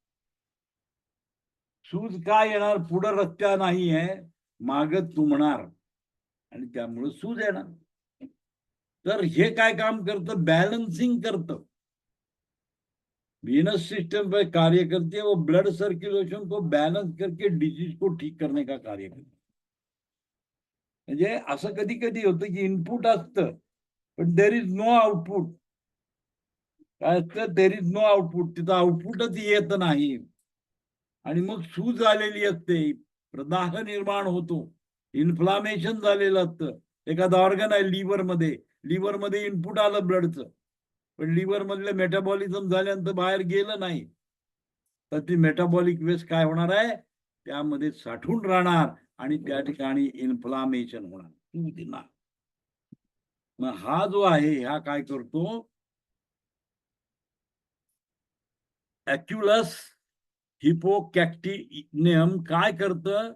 सूज काय येणार, पुढं रस्ता नाही आहे, माग तुंबणार आणि त्यामुळे सूज येणार. तर हे काय काम करतं, बॅलन्सिंग करतं. वीनस सिस्टम पे कार्य करती है, वो ब्लड सर्कुलेशन को बैलेंस करके डिजीज को ठीक करने का कार्य करते. म्हणजे असं कधी कधी होतं की इनपुट असतं पण देर इज नो आउटपुट. काय असतं, देर इज नो आउटपुट, तिथं आउटपुटच येत नाही आणि मग सूज आलेली असते, प्रदाह निर्माण होतो, इन्फ्लामेशन झालेलं असतं. एखादा ऑर्गन आहे लिव्हर मध्ये इनपुट आलं ब्लडचं, पण लिव्हर मधलं मेटाबॉलिझम झाल्यानंतर बाहेर गेलं नाही, तर ती मेटाबॉलिक वेस्ट काय होणार आहे, त्यामध्ये साठून राहणार आणि त्या ठिकाणी इन्फ्लामेशन होणार, सूज येणार. मग हा जो आहे हा काय करतो, ॲक्युलस हिपोकॅक्टिनियम काय करतं,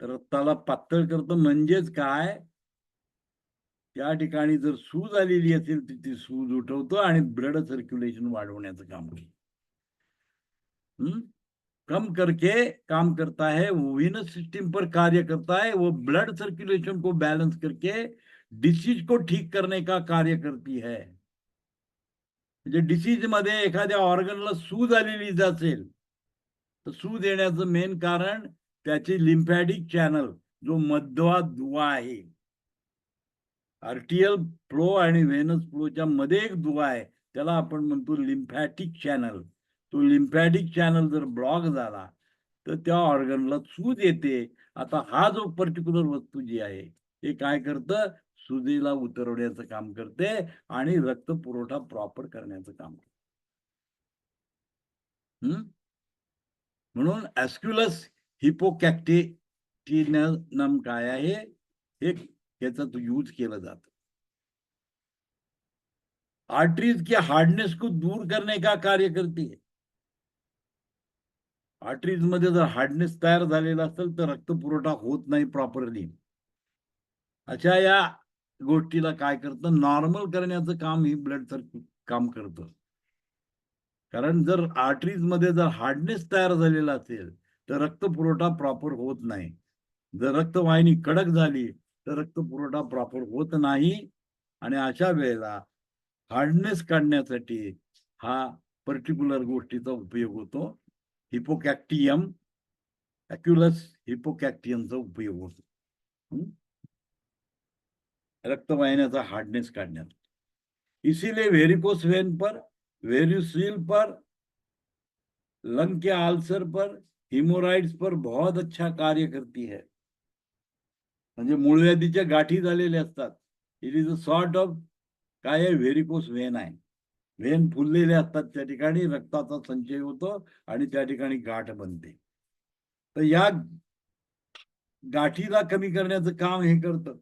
तर रक्ताला पातळ करतं. म्हणजेच काय, त्या ठिकाणी जर सूज आलेली असेल तर ती सूज उठवतो आणि ब्लड सर्क्युलेशन वाढवण्याचं काम करतो. कम करके काम करता है, वो वीनस सिस्टम पर कार्य करता है, वो ब्लड सर्कुलेशन को बैलेंस करके डिसीज को ठीक करने का कार्य करती है. म्हणजे डिसीज मध्ये एखाद्या ऑर्गनला सूज आलेली असेल तर सूज येण्याचं मेन कारण त्याची लिम्फॅटिक चॅनल, जो मध्वा दुवा आहे, आर्टियल फ्लो आणि व्हेनस फ्लोच्या मध्ये एक दुवा आहे, त्याला आपण म्हणतो लिम्फॅटिक चॅनल. तो लिम्फॅटिक चॅनल जर ब्लॉक झाला तर त्या ऑर्गनला सूज येते. आता हा जो पर्टिक्युलर वस्तू जी आहे ते काय करतं, सुजीला उतरवण्याचं काम करते आणि रक्त पुरवठा प्रॉपर करण्याचं काम करते. म्हणून ॲस्क्युलस हिपोकॅक्टिनियम काय आहे, हे त्याचा यूज केला जातो. आर्टरीज के हार्डनेस को दूर करने का कार्य करती है. आर्टरीज मध्ये जर हार्डनेस तयार झालेला असेल तर रक्त पुरवठा होत नाही प्रॉपरली. अशा या गोष्टीला काय करतं, नॉर्मल करण्याचं काम ही ब्लड सर्क्युलेशन काम करतं. कारण जर आर्टरीज मध्ये जर हार्डनेस तयार झालेला असेल तर रक्त पुरवठा प्रॉपर होत नाही. जर रक्तवाहिनी कडक झाली तर रक्त पुरवठा प्रॉपर होत नाही. आणि अशा वेळेला हार्डनेस काढण्यासाठी हा पर्टिक्युलर गोष्टीचा उपयोग होतो. हिपोकॅक्टियम, ॲक्युलस हिपोकॅक्टियमचा उपयोग होतो रक्तवाहिन्याचा हार्डनेस काढण्यात. इसीलिए वेरिकोस वेन पर, वेरिसिल पर, लंग के आल्सर पर, हिमोराइड्स पर बहुत अच्छा कार्य करती है. म्हणजे मूळव्याधीच्या गाठी झालेल्या असतात. It is a sort of काय आहे, व्हेरिकोस वेन आहे. वेन फुललेले असतात, त्या ठिकाणी रक्ताचा संचय होतो आणि त्या ठिकाणी गाठ बनते. तर या गाठीला कमी करण्याचं काम हे करतं.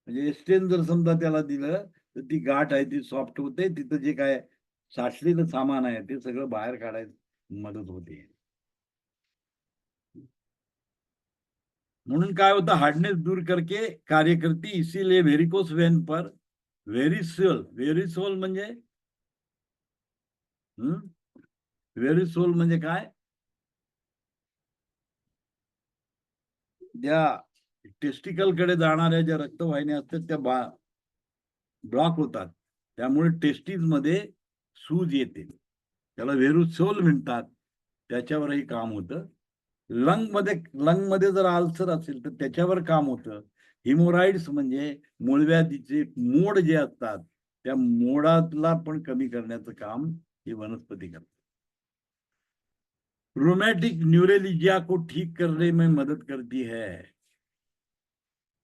म्हणजे एस्टेन जर समजा त्याला दिलं तर ती गाठ आहे ती सॉफ्ट होते, तिथं जे काय साठलेलं सामान आहे ते सगळं बाहेर काढायला मदत होते. म्हणून काय होतं, हार्डनेस दूर करके कार्य करती. इसीलिए वेरिकोस वेन पर, वेरिसोल, वेरिसोल म्हणजे वेरिसोल म्हणजे काय, ज्या टेस्टिकल कडे जाणाऱ्या ज्या रक्तवाहिन्या असतात त्या ब्लॉक होतात, त्यामुळे टेस्टिस मध्ये सूज येते, त्याला वेरुसोल म्हणतात. त्याच्यावरही काम होतं. लंग मध्ये जर आल्सर असेल तर त्याच्यावर काम होतं. हिमोराइड्स म्हणजे मूळव्याधीचे मोड जे असतात त्या मोडाला पण कमी करण्याचं काम ही वनस्पती करते. रोमॅटिक न्यूरोलजिया को ठीक करने में मदत करती है.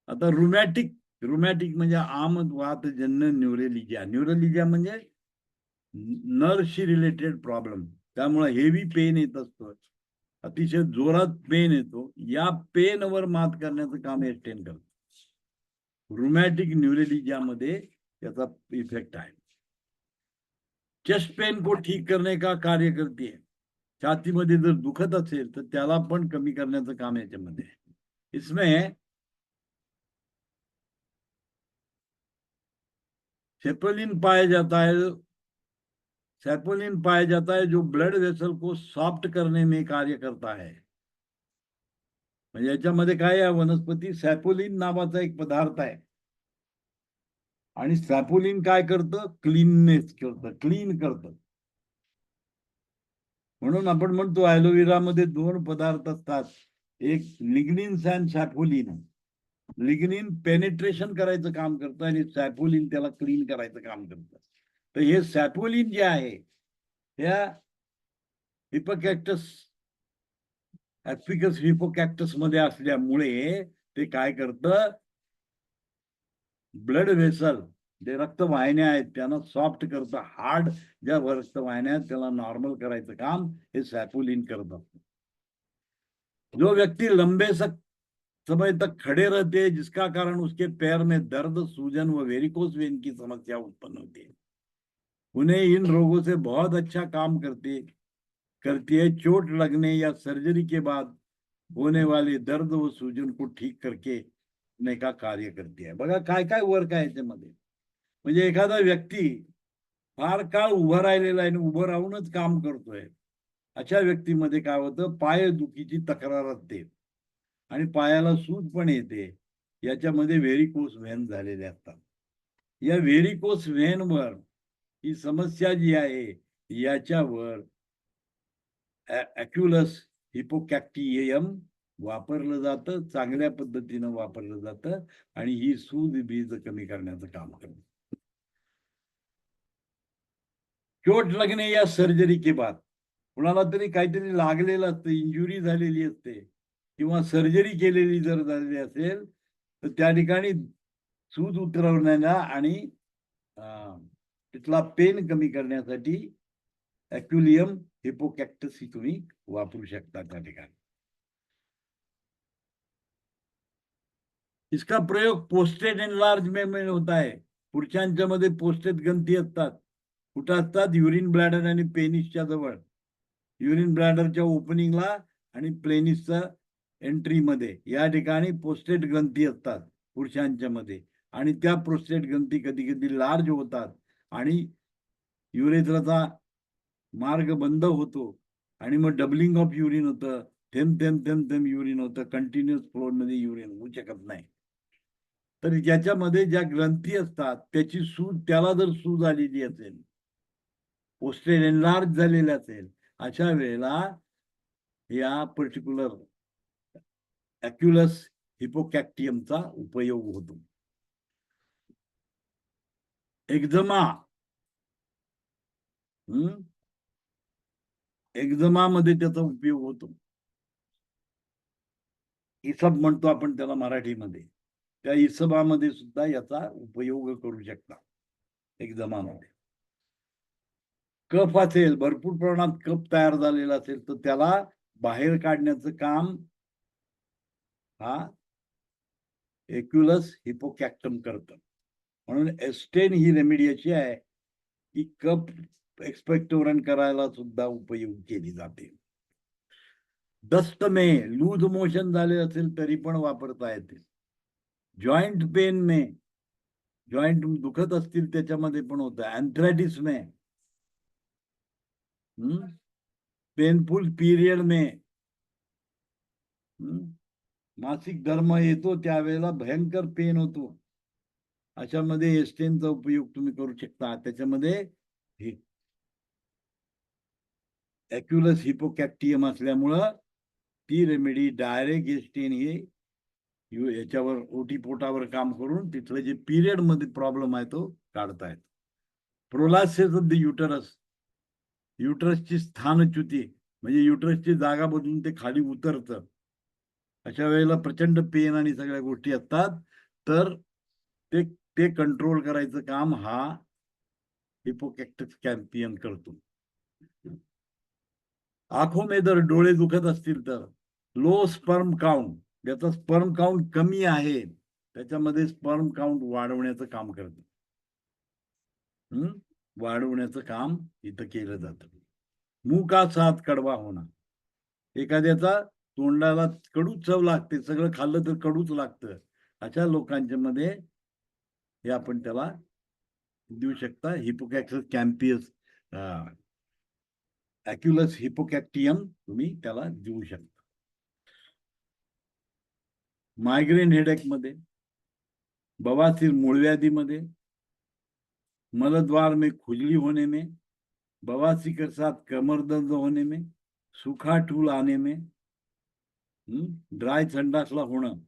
आता रुमॅटिक म्हणजे आमवातजन्य न्यूरोलजिया. न्यूरोलजिया म्हणजे नर्वशी रिलेटेड प्रॉब्लेम. त्यामुळे हेवी पेन येत असतो, अतिशय जोरात पेन येतो. या पेनवर मात करण्याचं काम एस्टेन करतो. रुमॅटिक न्यूरोलजिया मध्ये त्याचा इफेक्ट आहे. चेस्ट पेन को ठीक करने का कार्य करते है. छातीमध्ये जर दुखत असेल तर त्याला पण कमी करण्याचं काम याच्यामध्ये आहे. इसमें सेपोलिन पाया जाता है. सैपोलिन पाया जाता है जो ब्लड वेसल को सॉफ्ट करने में कार्य करता है. म्हणजे याच्यामध्ये काय आहे, वनस्पती सॅपोलिन नावाचा एक पदार्थ आहे आणि सॅपोलिन काय करतं, क्लीननेस करतं, क्लीन करतं. म्हणून आपण म्हणतो ॲलोवेरा मध्ये 2 पदार्थ असतात, एक लिग्निन आणि सॅपोलिन. लिग्निन पेनिट्रेशन करायचं काम करतं आणि सॅपोलिन त्याला क्लीन करायचं काम करतं. तर हे सॅपोलिन जे आहे ह्या हिपोकॅक्टस ॲफिकस हिपोकॅक्टस मध्ये असल्यामुळे ते काय करतं, ब्लड वेसल जे रक्तवाहिन्या आहेत त्यांना सॉफ्ट करतं. हार्ड ज्या रक्तवाहिन्या आहेत त्याला नॉर्मल करायचं काम हे सॅपोलिन करत असतं. जो व्यक्ति लंबे समय तक खड़े रहते हैं, जिसका कारण उसके पैर में दर्द, सूजन व वेरिकोस वेन की समस्या उत्पन्न होती है, उन्हें इन रोगों से बहुत अच्छा काम करती है। चोट लगने या सर्जरी के बाद होने वाले दर्द व सूजन को ठीक करने का कार्य करते आहे. बघा काय काय वर्क आहे याच्यामध्ये. म्हणजे एखादा व्यक्ती फार काळ उभा राहिलेला आहे आणि उभं राहूनच काम करतोय, अशा व्यक्तीमध्ये काय होतं, पाय दुखीची तक्रार असते आणि पायाला सूज पण येते. याच्यामध्ये व्हेरिकोस व्हेन झालेले असतात. या व्हेरिकोस व्हेनवर ही समस्या जी आहे याच्यावर ॲक्युलस हिपोकॅक्टियम वापरलं जातं, चांगल्या पद्धतीनं वापरलं जातं आणि ही सूज बीज कमी करण्याचं काम करतं. चोट लगने या सर्जरी के बाद कुणाला तरी काहीतरी लागलेलं असतं, इंजुरी झालेली असते किंवा सर्जरी केलेली जर झालेली असेल तर त्या ठिकाणी सूज उतरवण्याला आणि तिथला पेन कमी करण्यासाठी ॲक्युलियम हिपोकॅक्टस ही तुम्ही वापरू शकता त्या ठिकाणी. इसका प्रयोग पोस्टेड एनलार्जमेंट में होता है. पुरुषांच्या मध्ये पोस्टेड ग्रंथी असतात. कुठं असतात? युरिन ब्लॅडर आणि पेनिसच्या जवळ. युरिन ब्लॅडरच्या ओपनिंगला आणि पेनिसच्या एंट्रीमध्ये या ठिकाणी पोस्टेड ग्रंथी असतात पुरुषांच्या मध्ये, आणि त्या पोस्टेड ग्रंथी कधी कधी लार्ज होतात आणि युरेथ्राचा मार्ग बंद होतो आणि मग डबलिंग ऑफ युरिन होतं. थेंब थेंब थेंब थेंब युरिन होतं. कंटिन्युअस फ्लो मध्ये युरिन होऊ शकत नाही. तर याच्यामध्ये ज्या ग्रंथी असतात त्याची सूज, त्याला जर सूज आलेली असेल, पोस्टेड एनलार्ज झालेले असेल, अशा वेळेला या पर्टिक्युलर ॲक्युलस हिपोकॅक्टियमचा उपयोग होतो. एक्झमा, एक्झमा मध्ये त्याचा उपयोग होतो. इसब म्हणतो आपण त्याला मराठीमध्ये. त्या इसबामध्ये सुद्धा याचा उपयोग करू शकता एक्झमामध्ये. कफ असेल, भरपूर प्रमाणात कफ तयार झालेला असेल तर त्याला बाहेर काढण्याचं काम हा ॲक्युलस हिपोकॅक्टम करतं. म्हणून एस्टेन ही रेमेडी अशी आहे की कफ एक्सपेक्टोरंट करायला सुद्धा उपयोग केली जाते. दस्त में लूज मोशन झाले असेल तरी पण वापरता येते. जॉइंट पेन में, जॉइंट दुखत असतील त्याच्यामध्ये पण होतं. अँथ्रायटिस में, पेनफुल पीरियड में, मासिक धर्म येतो त्यावेळेला भयंकर पेन होतो, अशामध्ये एस्टेनचा उपयोग तुम्ही करू शकता. त्याच्यामध्ये ॲक्युलस हिपोकॅक्टियम असल्यामुळं ती रेमेडी डायरेक्ट एस्टेन हे याच्यावर ओटीपोटावर काम करून तिथलं जे पिरियड मध्ये प्रॉब्लेम आहे तो काढतायत. प्रोलासिस ऑफ द युटरस, युटरसची स्थानच्युती म्हणजे युटरसची जागा बदलून ते खाली उतरतं. अशा वेळेला प्रचंड पेन आणि सगळ्या गोष्टी असतात, तर ते कंट्रोल करायचं काम हा हिपोकॅक्टस कॅम्पियन करतो. आंखों में जर डोळे दुखत असतील तर लो स्पर्म काउंट, ज्याचा स्पर्म काउंट कमी आहे त्याच्यामध्ये स्पर्म काउंट वाढवण्याचं काम करतं. वाढवण्याचं काम इथं केलं जातं. मुंह का स्वाद कडवा होणं, एखाद्याचा तोंडाला कडू चव लागते, सगळं खाल्लं तर कडूच लागतं, अशा लोकांच्या मध्ये हे आपण त्याला देऊ शकता. हिपोकॅक्टस कॅम्पियस ॲक्युलस हिपोकॅक्टियम तुम्ही त्याला देऊ शकता. मायग्रेन हेडेक मध्ये, बवासीर मूळव्याधीमध्ये, मलद्वार में खुजली होने में, बवासीर के साथ कमर दर्द होने में, सूखा टूल आने में, ड्राय संडासला होणं,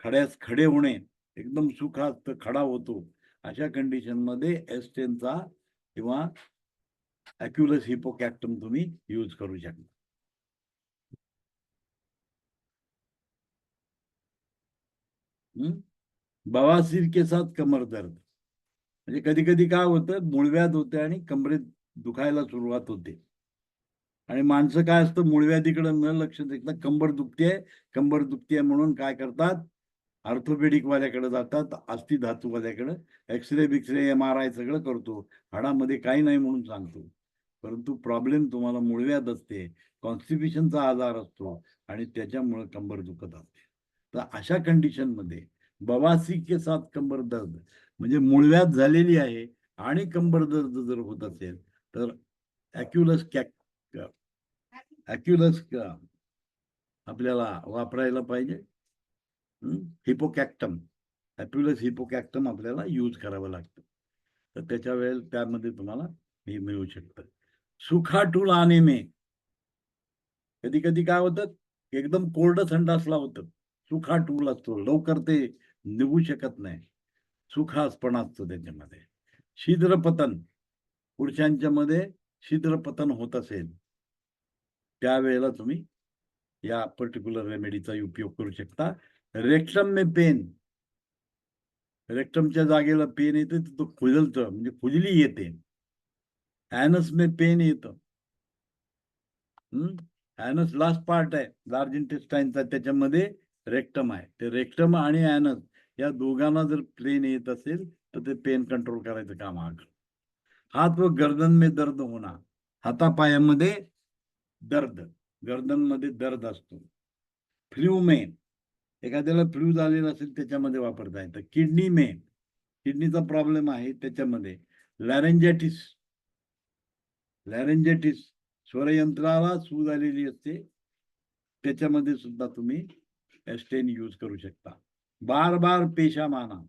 खडे होणे, एकदम सुखा खडा होतो, अशा कंडिशन मध्ये एस्टेनचा किंवा ॲक्युलस हिपोकॅक्टम तुम्ही यूज करू शकता. बवासीर के साथ कमर दर्द म्हणजे कधी कधी काय होतं, मूळव्याध होते आणि कमरेत दुखायला सुरुवात होते. आणि माणसं काय असतं मूळव्याधीकडे न लक्ष देता कंबर दुखते म्हणून काय करतात, ऑर्थोपेडिक वाल्याकडे जातात, अस्थि धातू वाल्याकडे, एक्सरे बिक्सरे MRI सगळं करतो, हाडामध्ये काही नाही म्हणून सांगतो. परंतु प्रॉब्लेम तुम्हाला मूळव्याध असते, कॉन्स्टिपेशनचा आजार असतो आणि त्याच्यामुळे कंबर दुखत असते. तर अशा कंडिशन मध्ये बवासी के साथ कंबर दर्द म्हणजे मूळव्याध झालेली आहे आणि कंबर दर्द जर होत असेल तर अॅक्युलस आपल्याला वापरायला पाहिजे. हिपोकॅक्टम, अॅप्युलस हिपोकॅक्टम आपल्याला यूज करावं लागतं. तर त्याच्या वेळेला त्यामध्ये तुम्हाला हे मिळू शकतं. सुखाटूल आने में कधी कधी काय होतं, एकदम कोरडं संडासला होतं, सुखाटूल असतो, लवकर ते निघू शकत नाही, सुखासपणा असतो त्याच्यामध्ये. छिद्रपतन, पुरुषांच्या मध्ये छिद्रपतन होत असेल त्यावेळेला तुम्ही या पर्टिक्युलर रेमेडीचा उपयोग करू शकता. रेक्टम में पेन, रेक्टमच्या जागेला पेन येते तर तो खुजलतं म्हणजे खुजली येते. ॲनस में पेन येतं. ॲनस लास्ट पार्ट आहे लार्ज इंटेस्टाईनचा, त्याच्यामध्ये रेक्टम आहे. ते रेक्टम आणि ॲनस या दोघांना जर पेन येत असेल तर ते पेन कंट्रोल करायचं काम आहे. हात व गर्दन में दर्द होणार, हातापायामध्ये दर्द, गर्दन मध्ये दर्द असतो. फ्लू में, एखाद्याला फ्लू झालेला असेल त्याच्यामध्ये वापरता येतं. किडनी में, किडनीचा प्रॉब्लेम आहे त्याच्यामध्ये. लॅरेंजायटिस, लॅरेंजायटिस स्वरयंत्राला सूज आलेली असते त्याच्यामध्ये सुद्धा तुम्ही एस्टेन यूज करू शकता. बार बार पेशा माना,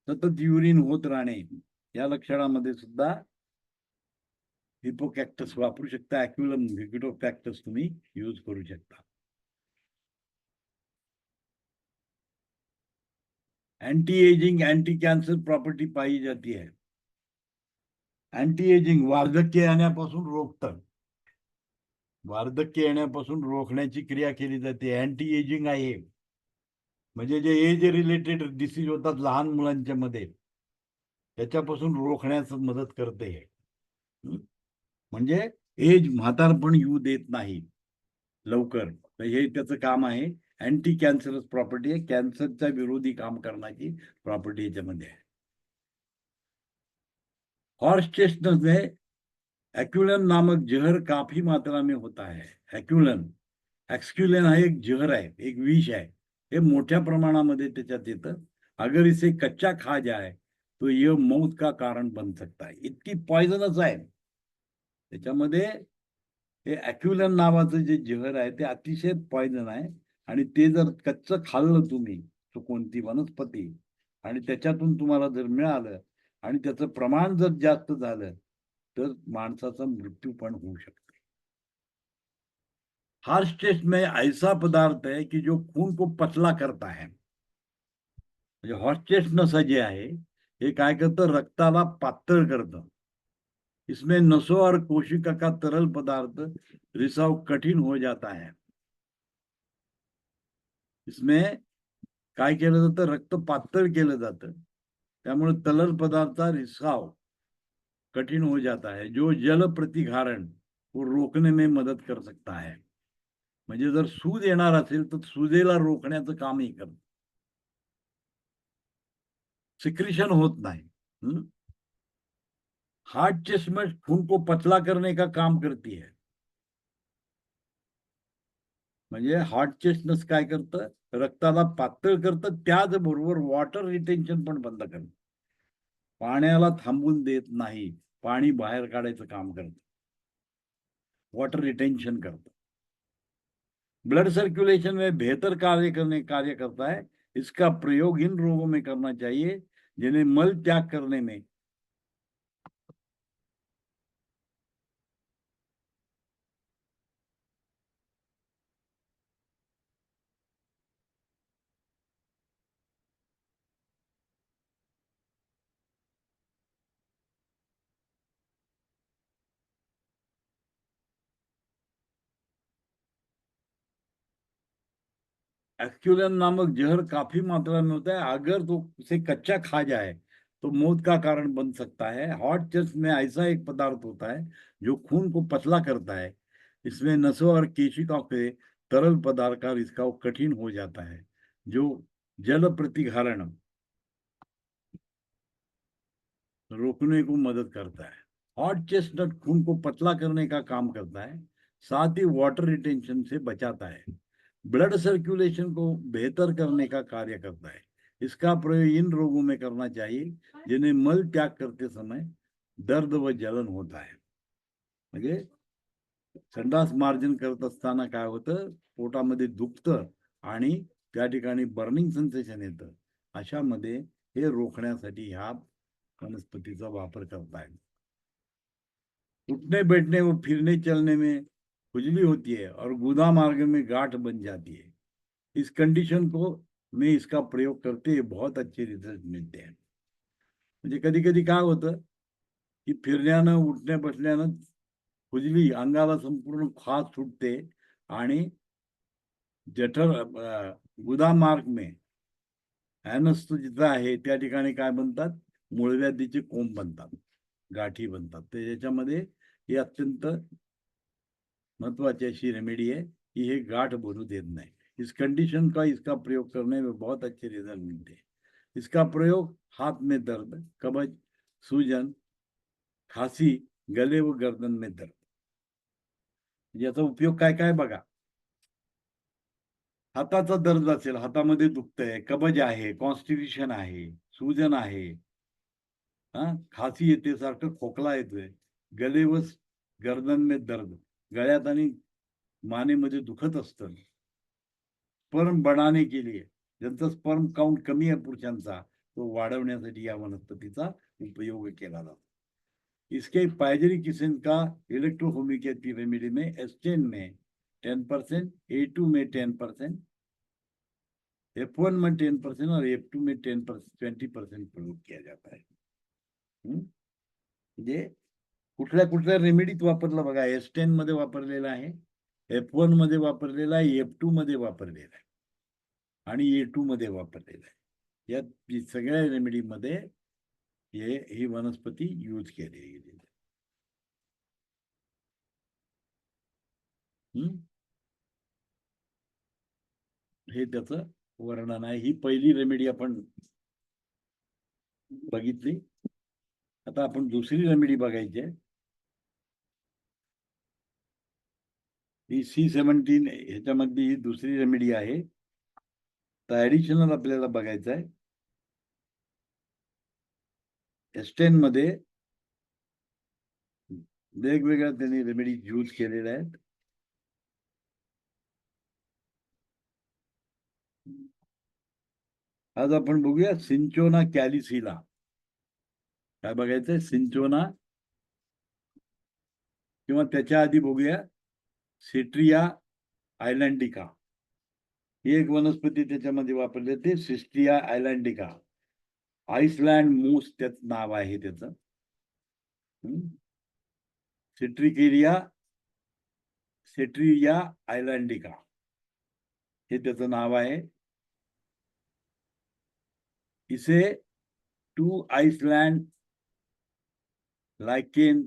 सतत युरिन होत राहणे, या लक्षणामध्ये सुद्धा हिपोकॅक्टस वापरू शकता. ॲक्युलम हिपोकॅक्टस तुम्ही यूज करू शकता. Anti ageing, anti cancer property पाई जाती है. एंटी एजिंग वार्धक्य येण्यापासून रोखतं, वार्धक्य येण्यापासून रोखण्याची क्रिया केली जाते. अँटी एजिंग आहे म्हणजे जे एज रिलेटेड डिसीज होतात लहान मुलांच्या मध्ये त्याच्यापासून रोखण्यास मदत करते. म्हणजे एज म्हातारपण येऊ देत नाही लवकर, तर हे त्याचं काम आहे. अँटी कॅन्सरस प्रॉपर्टी आहे, कॅन्सरच्या विरोधी काम करण्याची प्रॉपर्टी याच्यामध्ये आहे. हॉर्स चेस्टनट में एक्युलन नामक जहर काफी मात्रा में होता है. एक्युलन, एक्सक्युलन हा एक जहर आहे, एक विष आहे, हे मोठ्या प्रमाणामध्ये त्याच्यात येतं. अगर इसे कच्चा खा जाए तो ये मौत का कारण बन सकता है, इतकी पॉइझनस आहे त्याच्यामध्ये. हे ॲक्युलन नावाचं जे जहर आहे ते अतिशय पॉइझन आहे आणि ते जर कच्चं खाल्लं तुम्ही, तो कोणती वनस्पती, आणि त्याच्यातून तुम्हाला जर मिळालं आणि त्याचं प्रमाण जर जास्त झालं तर माणसाचा मृत्यू पण होऊ शकतो. हॉर्स चेस्ट में ऐसा पदार्थ है कि जो खून को पतला करता है. म्हणजे हॉर्स चेस्ट नसा जे आहे हे काय करतं, रक्ताला पातळ करतं. इसमें नसों और कोशिका का तरल पदार्थ रिसाव कठिन हो जाता है. इसमें काय केलं जातं, रक्त पातळ केलं जातं, त्यामुळे तरल पदार्थ रिसाव कठिन हो जाता है, जो जल प्रतिघारण को रोकने में मदद कर सकता है. म्हणजे जर सूज येणार असेल तर सुजेला रोखण्याचं कामही करतं, सिक्रेशन होत नाही. हार्ट चेस्ट में खून को पतला करने का काम करती है. म्हणजे हार्ट चेस्टनस काय करतं, रक्ताला पातळ करतं, त्याचबरोबर वॉटर रिटेन्शन पण बंद करतं, पाण्याला थांबून देत नाही, पाणी बाहेर काढायचं काम करतं, वाटर रिटेंशन करतं. ब्लड सर्कुलेशन में बेहतर कार्य करता है. इसका प्रयोग इन रोगों में करना चाहिए जिन्हें मल त्याग करने में एक्सक्यूलन नामक जहर काफी मात्रा में होता है. अगर तो उसे कच्चा खा जाए तो मौत का कारण बन सकता है। हॉट चेस्ट में ऐसा एक पदार्थ होता है जो खून को पतला करता है। इसमें नसों और केशिकाओं के तरल पदार्थ का रिसाव कठिन हो जाता है, जो जल प्रतिघारण रोकने को मदद करता है। हॉट चेस्टनट खून को पतला करने का काम करता है, साथ ही वाटर रिटेंशन से बचाता है, ब्लड सर्कुलेशन को बेहतर करने का कार्य करता है। इसका प्रयोग इन रोगों में करना चाहिए जिन्हें मल त्याग करते समय दर्द व जलन होता है। म्हणजे संडास मार्जन करत असताना काय होतं, पोटामध्ये दुखतं आणि त्या ठिकाणी बर्निंग सेन्सेशन येतं। अशामध्ये हे रोखण्यासाठी ह्या वनस्पतीचा वापर करता है। उठने बैठने व फिरने चलने में खुजली होती है और गुदा मार्ग में गांठ बन जाती है। इस कंडीशन को में इसका प्रयोग करते हुए बहुत अच्छे रिजल्ट मिलते हैं। म्हणजे कधी कधी काय होतं की फिरण्यानं उठण्या बसल्यानं खुजली, अंगाला संपूर्ण खाज सुटते आणि जठर गुदा मार्ग में ॲनस जिथं आहे त्या ठिकाणी काय बनतात, मूळव्याधीचे कोंब बनतात, गाठी बनतात। तर याच्यामध्ये ही अत्यंत महत्वाची अशी रेमेडी है कि ये गांठ बनू देत नहीं। इस कंडीशन का इसका प्रयोग करने में बहुत अच्छे रिजल्ट मिलते हैं। इसका प्रयोग हाथ में दर्द, कब्ज, सूजन, खांसी, गले व गर्दन में दर्द, याचा उपयोग काय काय बघा। हाताचा दर्द असेल, हातामध्ये दुखतंय, कब्ज आहे, कॉन्स्टिट्यूशन आहे, सूजन आहे, खांसी येते, सारखं खोकला येतोय, गले व गर्दन में दर्द, गळ्यात आणि मानेमध्ये दुखत असतं, स्पर्म बढ़ाने के लिए, ज्यांचा स्पर्म काउंट कमी आहे पुरुषांचा, तो वाढवण्यासाठी या वनस्पतीचा उपयोग केला जातो। इसके पायजरी किस्म का इलेक्ट्रोहोमियोपैथी रेमेडी में एस्टेन में 10%, A2 में 10%, F1 में 10% और F2 में 20% प्रयोग किया जाता है। म्हणजे कुठल्या कुठल्या रेमेडीत वापरला बघा, S10 मध्ये वापरलेला आहे, F1 मध्ये वापरलेला आहे, F2 मध्ये वापरलेला आहे आणि A2 मध्ये वापरलेला आहे। या सगळ्या रेमेडी मध्ये ही वनस्पती यूज केली गेली। हे त्याचं वर्णन आहे। ही पहिली रेमेडी आपण बघितली। आता आपण दुसरी रेमेडी बघायची आहे। ही C17 ह्याच्यामध्ये ही दुसरी रेमेडी आहे। तर ऍडिशनल आपल्याला बघायचं आहे, S10 मध्ये वेगवेगळ्या त्यांनी रेमेडी यूज केलेल्या आहेत। आज आपण बघूया सिंचोना कॅलिसिला। काय बघायचंय, सिंचोना, किंवा त्याच्या आधी बघूया सिट्रिया आयलँडिका। ही एक वनस्पती त्याच्यामध्ये वापरली जाते, सिस्ट्रिया आयलँडिका, आइसलँड मूस त्याचं नाव आहे त्याचं। सेट्रिया आयलँडिका हे त्याचं नाव आहे। इसे टू आइसलैंड लाइकेन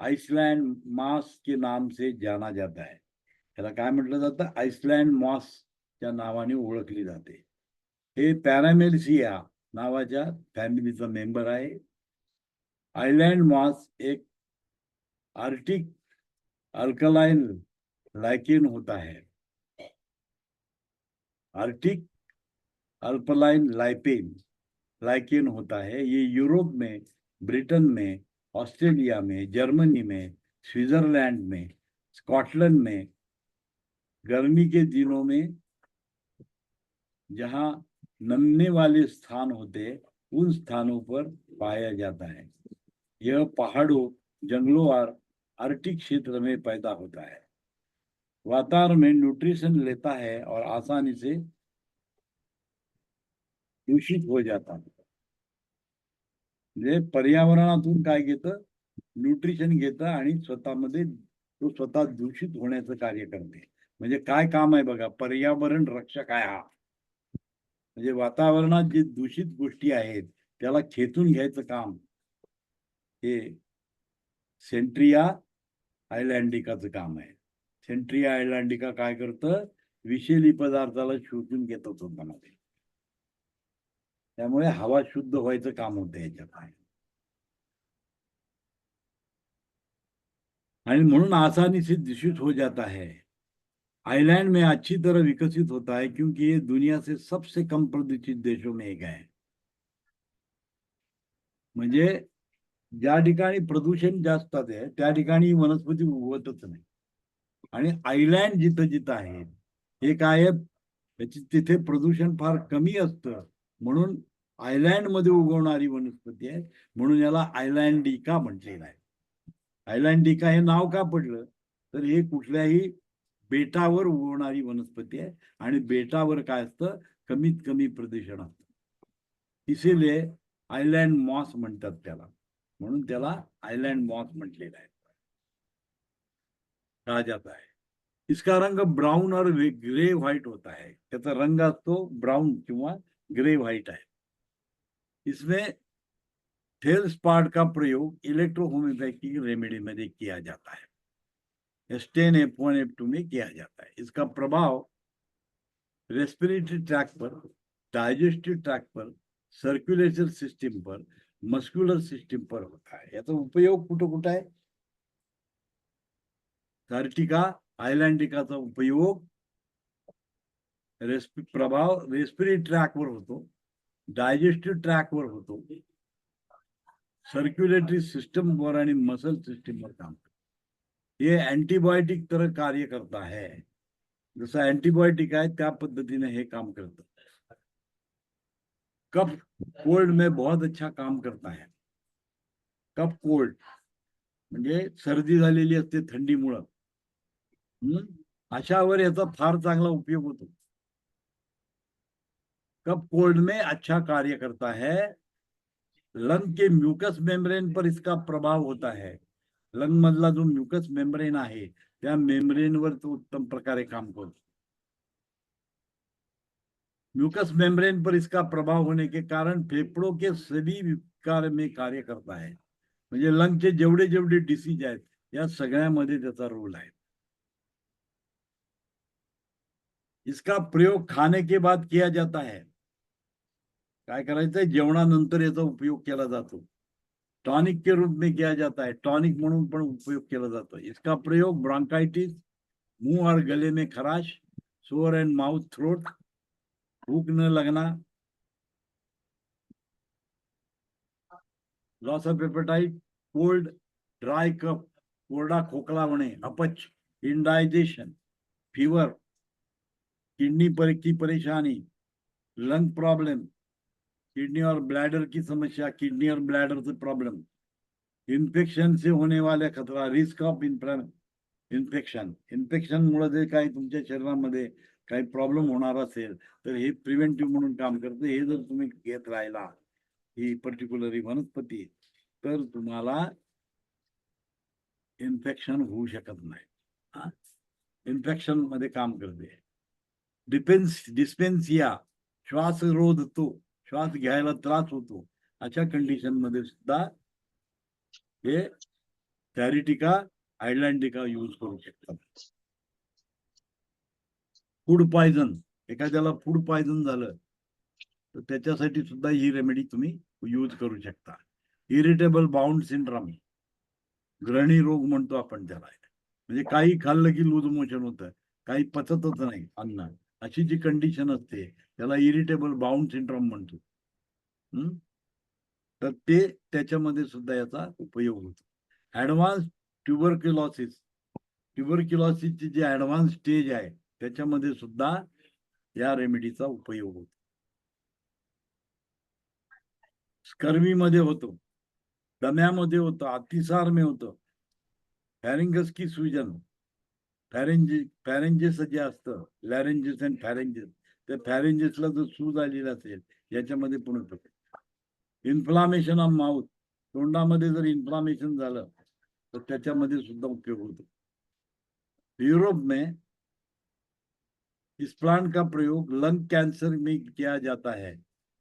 आइसलैंड मॉस के नाम से जाना जाता है। त्याला काय म्हटलं जातं, आइसलँड मॉस च्या नावाने ओळखली जाते। हे पॅरामेलिसिया नावाच्या फॅमिलीचा मेंबर आहे। आइलैंड मॉस एक आर्टिक अल्कलाइन लाइकेन होता है। आर्टिक अल्पलाइन लाइकेन होता है। ये यूरोप में, ब्रिटेन में, ऑस्ट्रेलिया में, जर्मनी में, स्विट्जरलैंड में, स्कॉटलैंड में गर्मी के दिनों में जहां नमने वाले स्थान होते उन स्थानों पर पाया जाता है। यह पहाड़ों, जंगलों और आर्कटिक क्षेत्र में पैदा होता है। वातावरण में न्यूट्रिशन लेता है और आसानी से दूषित हो जाता है। म्हणजे पर्यावरणातून काय घेतं, न्यूट्रिशन घेतं आणि स्वतःमध्ये तो स्वतः दूषित होण्याचं कार्य करते। म्हणजे काय काम आहे बघा, पर्यावरण रक्षक आहे हा। म्हणजे वातावरणात जे दूषित गोष्टी आहेत त्याला खेचून घ्यायचं काम हे सेंट्रिया आयलँडिकाचं काम आहे. सेंट्रिया आयलँडिका काय करतं, विषैली पदार्थाला शोषून घेतं स्वतःमध्ये. त्यामुळे हवा शुद्ध व्हायचं काम होतं याच्यात. आणि म्हणून आसानी से दूषित हो जाता है. आइलैंड में अच्छी तरह विकसित होता है क्योंकि ये दुनिया से सबसे कम प्रदूषित देशों में एक है. म्हणजे ज्या ठिकाणी प्रदूषण जास्त आहे त्या ठिकाणी वनस्पती उगवतच नाही. आणि आयलँड जिथं जिथं आहे हे काय, तिथे प्रदूषण फार कमी असतं म्हणून आयलँड मध्ये उगवणारी वनस्पती आहे, म्हणून याला आयलँडिका म्हटलेलं आहे. आयलँडिका हे नाव का पडलं तर हे कुठल्याही बेटावर उगवणारी वनस्पती आहे आणि बेटावर काय असतं, कमीत कमी प्रदूषण असतं. इसीलिए आयलँड मॉस म्हणतात त्याला, म्हणून त्याला आयलैंड मॉस म्हटलेला आहे, कहा जाता है. इसका रंग ब्राउन और ग्रे व्हाइट होता है. त्याचा रंग असतो ब्राउन किंवा ग्रे व्हाइट आहे. इसमें फेल्सपाट का प्रयोग इलेक्ट्रोहोम्योपैथिक रेमेडी में किया जाता है. F10 F1 F2 में किया जाता है. इसका प्रभाव रेस्पिरेटरी ट्रैक्ट पर, डाइजेस्टिव ट्रैक्ट पर, सर्क्युलेशन सिस्टम पर, मस्क्युलर सिस्टम पर होता है. याचा उपयोग कुठं कुठं आहे, सार्टिका आयलँडिकाचा उपयोग प्रभाव रेस्पिरेटरी ट्रॅक वर होतो, डायजेस्टिव्ह ट्रॅक वर होतो, सर्क्युलेटरी सिस्टम वर आणि मसल सिस्टम वर काम करतो. हे अँटीबायोटिक तरह कार्य करता है. जसं अँटीबायोटिक आहे त्या पद्धतीने हे काम करतं. कफ कोल्ड में बहुत अच्छा काम करता है. कफ कोल्ड म्हणजे सर्दी झालेली असते थंडीमुळं, अशावर याचा फार चांगला उपयोग होतो. कफ कोल्ड में अच्छा कार्य करता है. लंग के म्यूकस मेम्ब्रेन पर इसका प्रभाव होता है. लंग मधला जो म्यूकस मेम्ब्रेन आहे त्या मेम्ब्रेनवर तो उत्तम प्रकारे काम करतो. म्यूकस मेम्ब्रेन पर इसका प्रभाव होने के कारण फेफड़ों के सभी विकार में कार्य करता है. म्हणजे लंगचे जेवढे जेवढे डिसीज आहेत या सगळ्यामध्ये त्याचा रोल आहे. इसका प्रयोग खाने के बाद किया जाता है. काय करायचंय, जेवणानंतर याचा उपयोग केला जातो. टॉनिक के रूप में किया जाता है, टॉनिक म्हणून पण उपयोग केला जातो. इसका प्रयोग ब्रोंकाइटिस, मुंह और गले में खराश, सोर एंड माउथ थ्रोट, भूख न लगना, loss of appetite, cold, dry cough, कोरडा खोकला होणे, अपच, इंडाइजेशन, फीवर, किडनी पर की परेशानी, लंग प्रॉब्लम, किडनी और ब्लैडर की समस्या, किडनी और ब्लैडर से प्रॉब्लम, इन्फेक्शन से होने वाले खतरा, रिस्क ऑफ इन्फेक्शन, इन्फेक्शन मुळे जे काही तुमच्या शरीरामध्ये काही प्रॉब्लेम होणार असेल तर हे प्रिव्हेंटिव्ह म्हणून काम करते. हे जर तुम्ही घेत राहिला ही पर्टिक्युलर वनस्पती तर तुम्हाला इन्फेक्शन होऊ शकत नाही. इन्फेक्शन मध्ये काम करते. डिस्पेन्सिया, श्वास रोधतो, श्वास घ्यायला त्रास होतो, अशा कंडिशन मध्ये सुद्धा हे थॅरिटिका आयलँडिका यूज करू शकतात. फूड पॉयझन, एखाद्याला फूड पॉयझन झालं तर त्याच्यासाठी सुद्धा ही रेमेडी तुम्ही यूज करू शकता. इरिटेबल बाउंड सिंड्रम, ग्रहणी रोग म्हणतो आपण त्याला, म्हणजे काही खाल्लं की लूज मोशन होतं, काही पचतच नाही अन्न, अशी जी कंडिशन असते त्याला इरिटेबल बाउंड सिंड्रोम म्हणतो. तर ते त्याच्यामध्ये सुद्धा याचा उपयोग होतो. ऍडव्हान्स ट्युबरक्युलोसिस, ट्युबरक्युलोसिसची जी ऍडव्हान्स स्टेज आहे त्याच्यामध्ये सुद्धा या रेमेडीचा उपयोग होतो. स्कर्वी मध्ये होतो, दम्यामध्ये होतं, अतिसार में होतं, फॅरिंगस की सूजन, फॅरेंजिस जे असतं, लॅरेंजिस अँड फॅरेंजिस, त्या फॅरेंजिसला जर सूज आलेला असेल याच्यामध्ये पण होतं. इन्फ्लामेशन ऑफ माउथ, तोंडामध्ये जर इन्फ्लामेशन झालं तर त्याच्यामध्ये सुद्धा उपयोग होतो. यूरोप में इस प्लांट का प्रयोग लंग कैंसर में किया जाता है.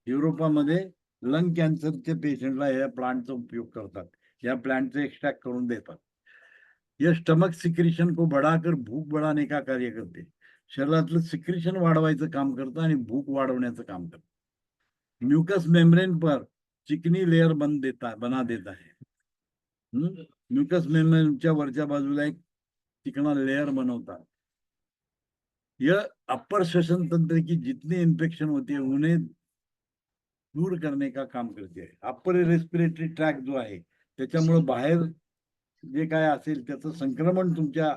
युरोपामध्ये लंग कॅन्सरच्या पेशंटला या प्लांटचा उपयोग करतात, या प्लांटचे एक्सट्रॅक्ट करून देतात. यह स्टमक सिक्रेशन को बढ़ाकर भूक बढ़ाने का कार्य करते. शरीरातलं सिक्रेशन वाढवायचं काम करतं आणि भूक वाढवण्याचं काम करतं. म्यूकस मेम्ब्रेन पर चिकनी लेयर बना देता है. म्यूकस मेम्ब्रेनच्या वरच्या बाजूला एक चिकना लेयर बनवतात. यह अपर श्वसन तंत्र की जितने इन्फेक्शन होते हैं उन्हें दूर करने का काम करते आहे. अपर रेस्पिरेटरी ट्रॅक जो आहे त्याच्यामुळे बाहेर जे काय असेल त्याचं संक्रमण तुमच्या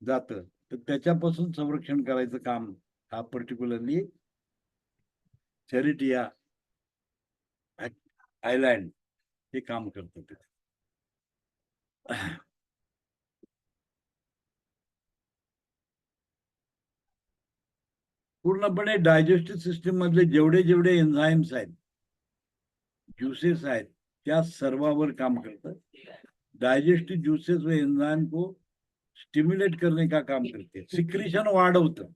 जातं, तर त्याच्यापासून संरक्षण करायचं काम हा पर्टिक्युलरली चॅरिटिया आयलँड हे काम करतं. पूर्णपणे डायजेस्टिव्ह सिस्टीम मधले जेवढे एन्झाईम्स आहेत, ज्युसेस आहेत, त्या सर्वावर काम करतं. डायजेस्टिव्ह ज्यूसेस व एंजाइम को स्टिम्युलेट करने का काम करते. सिक्रेशन वाढवतं.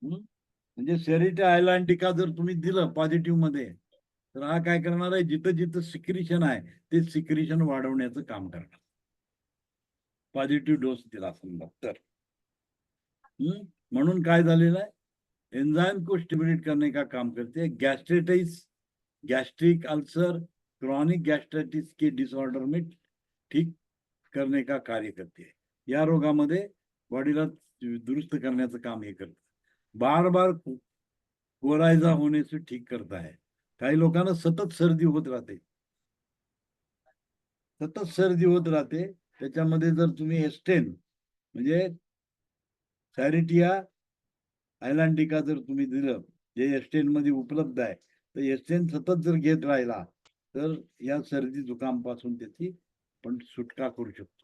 म्हणजे सेरिटा आयलँटिका जर तुम्ही दिलं पॉझिटिव्ह मध्ये, तर हा काय करणार आहे, जिथं जिथं सिक्रेशन आहे ते सिक्रेशन वाढवण्याचं काम करणार. पॉझिटिव्ह डोस दिला समजा तर. म्हणून काय झालेलं आहे, एंजाइम को स्टिम्युलेट करने का काम करते. Gastritis, gastric ulcer, chronic gastritis के डिसऑर्डर में ठीक करने का कार्य करते हैं. या रोगामध्ये बॉडीला दुरुस्त करण्याचं काम हे करतं. बार बार कोरायजा होने से ठीक करता है. काही लोकांना सतत सर्दी होत राहते, त्याच्यामध्ये जर तुम्ही एस्टेन म्हणजे सॅरिटिया आयलँटिका जर तुम्ही दिलं, जे एस्टेन मध्ये उपलब्ध आहे, तर एस्टेन सतत जर घेत राहिला तर या सर्दी जुकाम पासून त्याची पण सुटका करू शकतो.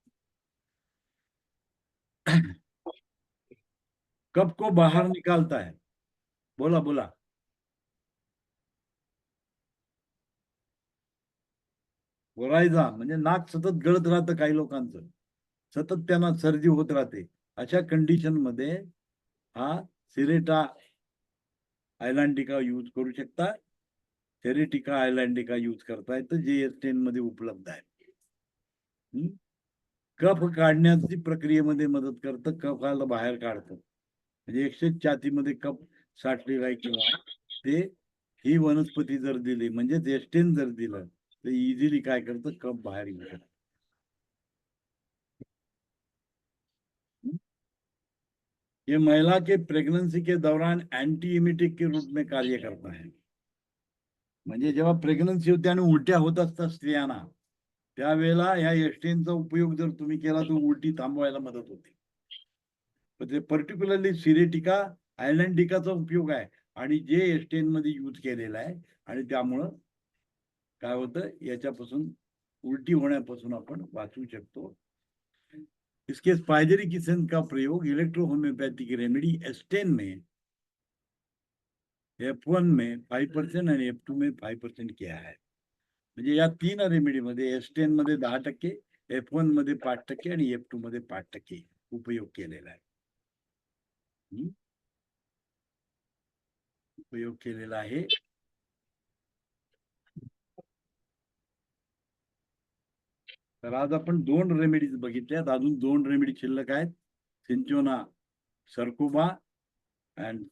कफ को बाहर निकालता है. बोला बोला. कोरायजा म्हणजे नाक सतत गळत राहतं, काही लोकांचं सतत त्यांना सर्दी होत राहते. अशा कंडिशन मध्ये हा सिरेटा आयलँटिका यूज करू शकता. सेरेटिका आयलँटिका यूज करता येतं, जे एस्टेन मध्ये उपलब्ध आहे. कफ काढण्याची प्रक्रियेमध्ये मदत करतं, कफाला बाहेर काढतं. म्हणजे एकशेच छातीमध्ये कफ साठलेला आहे किंवा ते ही वनस्पती जर दिली, म्हणजे एस्टेन जर दिलं, तर इझिली काय करतं, कफ बाहेर येऊ शकतं. ये महिला के प्रेगनेंसी के दौरान एंटी इमिटिक के रूप में कार्य करता है. म्हणजे जेव्हा प्रेग्नन्सी होते आणि उलट्या होत असतात स्त्रियांना, त्यावेळेला या एस्टेनचा उपयोग जर तुम्ही केला तर उलटी थांबवायला मदत होते. ते पर्टिक्युलरली सिरेटिका आयलँटिकाचा उपयोग आहे आणि जे एस्टेन मध्ये यूज केलेला आहे, आणि त्यामुळं काय होतं, याच्यापासून उलटी होण्यापासून आपण वाचू शकतो. इसके स्पाइडरी किस्म का प्रयोग इलेक्ट्रो होम्योपैथिक रेमेडी एस्टेन में F1 में 5% आणि F2 में 5% किया है. म्हणजे या 3 रेमेडी मध्ये एस्टेन मध्ये 10%, F1 मध्ये 5% आणि F2 मध्ये 5% उपयोग केलेला आहे. उपयोग केलेला आहे. तर आज आपण 2 रेमेडीज बघितल्यात, अजून 2 रेमेडी शिल्लक आहेत. सिंचोना सर्कोबा अँड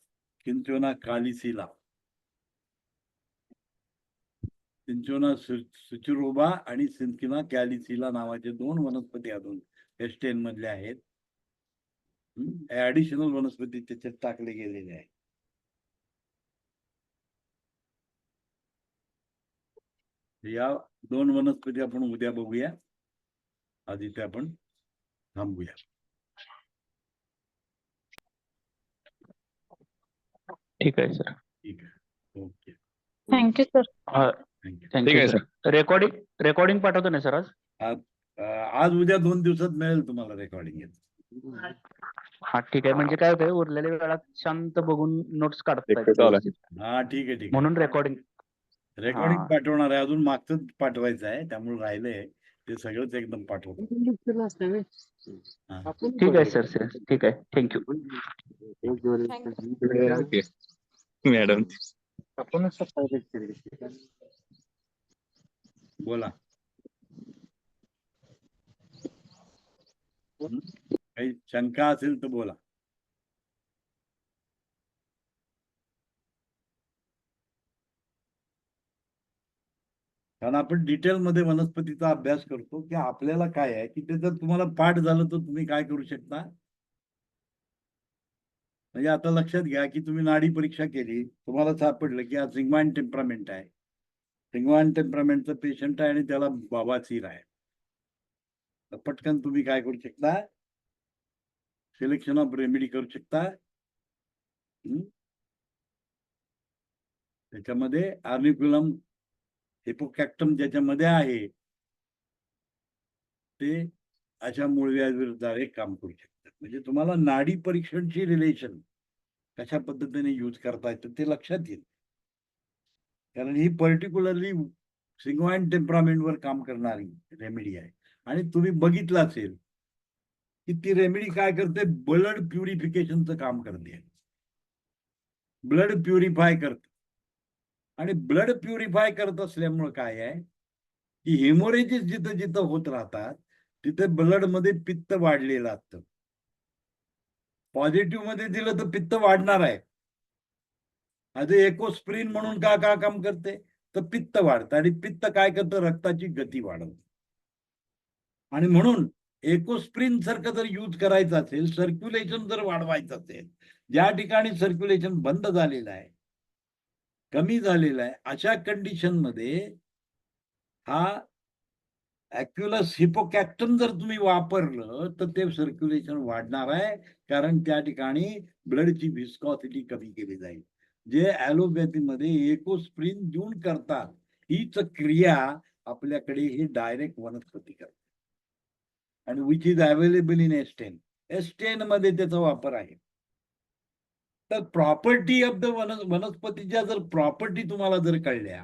सिंचोना कालिसिला. सिंचोना सुचिरोबा आणि सिंचोना कॅलिसिला नावाचे 2 वनस्पती अजून एस्टेन मधले आहेत. ऍडिशनल वनस्पती त्याच्यात टाकले गेलेले आहे. या 2 वनस्पती आपण उद्या बघूया. आज इथे आपण थांबूया. ठीक आहे सर. ठीक आहे, okay, thank you sir. Thank you. Thank you sir. Recording पाठवतो ना सर आज? आज उद्या 2 दिवसात मिळेल तुम्हाला रेकॉर्डिंग. हा ठीक आहे. म्हणजे काय होतंय, उरलेल्या वेळात शांत बघून नोट्स काढता येतात. हा ठीक आहे. म्हणून रेकॉर्डिंग पाठवणार आहे. अजून मागचं पाठवायचं आहे, त्यामुळे राहिलंय ते सगळंच एकदम पाठवतो. ठीक आहे सर. ठीक आहे. Thank you thank you madam. आपणच सकाळी केली. बोला. काही शंका असेल तर बोला. कारण आपण डिटेलमध्ये वनस्पतीचा अभ्यास करतो की आपल्याला काय आहे की ते जर तुम्हाला पाठ झालं तर तुम्ही काय करू शकता. म्हणजे आता लक्षात घ्या की तुम्ही नाडी परीक्षा केली, तुम्हाला सापडलं की हा सिग्माइंड टेम्परामेंट आहे. सिग्माइंड टेम्परामेंटचं पेशंट आहे आणि त्याला बवासीर आहे. तर पटकन तुम्ही काय करू शकता, सिलेक्शन ऑफ रेमेडी करू शकता. त्याच्यामध्ये आर्निक्युलम हिपोकॅक्टम ज्याच्यामध्ये आहे ते अशा मूळव्याधीविरुद्ध काम करू शकतात. म्हणजे तुम्हाला नाडी परीक्षणची रिलेशन कशा पद्धतीने यूज करता येतं ते लक्षात येईल. कारण ही पर्टिक्युलरली सिग्माइंड टेम्परामेंटवर काम करणारी रेमेडी आहे. आणि तुम्ही बघितलं असेल की ती रेमेडी काय करते, ब्लड प्युरिफिकेशनचं काम करते. ब्लड प्युरिफाय करते. आणि ब्लड प्युरिफाय करत असल्यामुळे काय आहे की हेमोरेजेस जिथं जिथं होत राहतात तिथे ब्लड मध्ये पित्त वाढलेलं असतं. पॉझिटिव्ह मध्ये दिलं तर पित्त वाढणार आहे. आज एकोस्प्रिन म्हणून का काम करते तर पित्त वाढतं. आणि पित्त काय करतं, रक्ताची गती वाढवतं. आणि म्हणून एकोस्प्रिन सारखं जर यूज करायचं असेल, सर्क्युलेशन जर वाढवायचं असेल, ज्या ठिकाणी सर्क्युलेशन बंद झालेलं आहे, कमी झालेला आहे, अशा कंडिशन मध्ये हा ॲक्युलस हिपोकॅक्टम जर तुम्ही वापरलं तर ते सर्क्युलेशन वाढणार आहे. कारण त्या ठिकाणी ब्लडची व्हिस्कॉसिटी कमी केली जाईल. जे ॲलोपॅथीमध्ये एकोस्प्रिन देऊन करतात हीच क्रिया आपल्याकडे ही डायरेक्ट वनस्पती करतात. आणि विच इज अवेलेबल इन एस्टेन. एस्टेन मध्ये त्याचा वापर आहे. तर प्रॉपर्टी ऑफ द वनस्पतीच्या जर प्रॉपर्टी तुम्हाला जर कळल्या,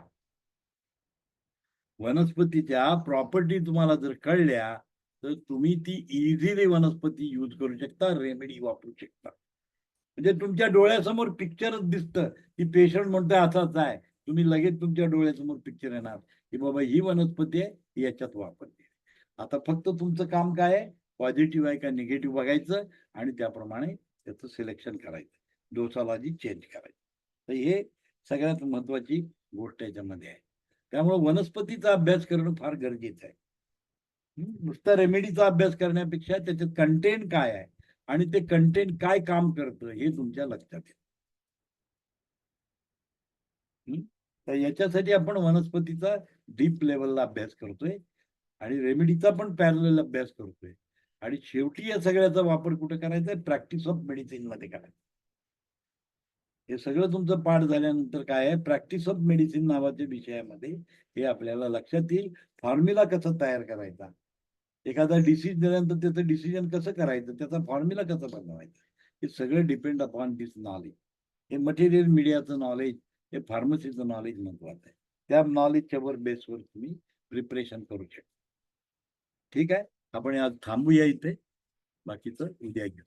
वनस्पतीच्या प्रॉपर्टी तुम्हाला जर कळल्या तर तुम्ही ती इझिली वनस्पती यूज करू शकता, रेमेडी वापरू शकता. म्हणजे तुमच्या डोळ्यासमोर पिक्चरच दिसतं की पेशंट म्हणतोय असाच आहे, तुम्ही लगेच तुमच्या डोळ्यासमोर पिक्चर येणार की बाबा ही वनस्पती आहे, याच्यात वापरते. आता फक्त तुमचं काम काय आहे, पॉझिटिव्ह आहे का निगेटिव्ह बघायचं आणि त्याप्रमाणे त्याचं सिलेक्शन करायचं, डोसालॉजी चेंज करायचं. तर हे सगळ्यात महत्वाची गोष्ट याच्यामध्ये आहे. त्यामुळे वनस्पतीचा अभ्यास करणं फार गरजेचं आहे. नुसता रेमेडीचा अभ्यास करण्यापेक्षा त्याच्यात कंटेंट काय आहे आणि ते कंटेंट काय काम करतं हे तुमच्या लक्षात येईल. तर याच्यासाठी आपण वनस्पतीचा डीप लेवलला अभ्यास करतोय आणि रेमेडीचा पण पॅरलल अभ्यास करतोय. आणि शेवटी या सगळ्याचा वापर कुठे करायचा आहे, प्रॅक्टिस ऑफ मेडिसिन मध्ये करायचा. हे सगळं तुमचं पाठ झाल्यानंतर काय आहे, प्रॅक्टिस ऑफ मेडिसिन नावाच्या विषयामध्ये हे आपल्याला लक्षात येईल. फॉर्म्युला कसा तयार करायचा, एखादा डिसीज दिल्यानंतर त्याचं डिसिजन कसं करायचं, त्याचा फॉर्म्युला कसा बनवायचा, हे सगळं डिपेंड अपॉन दिस नॉलेज. हे मटेरियल मीडियाचं नॉलेज, हे फार्मसीचं नॉलेज महत्वाचं आहे. त्या नॉलेजच्या बेसवर तुम्ही प्रिपरेशन करू शकता. ठीक आहे, आपण आज थांबूया इथे, बाकीचं उद्या घेऊ.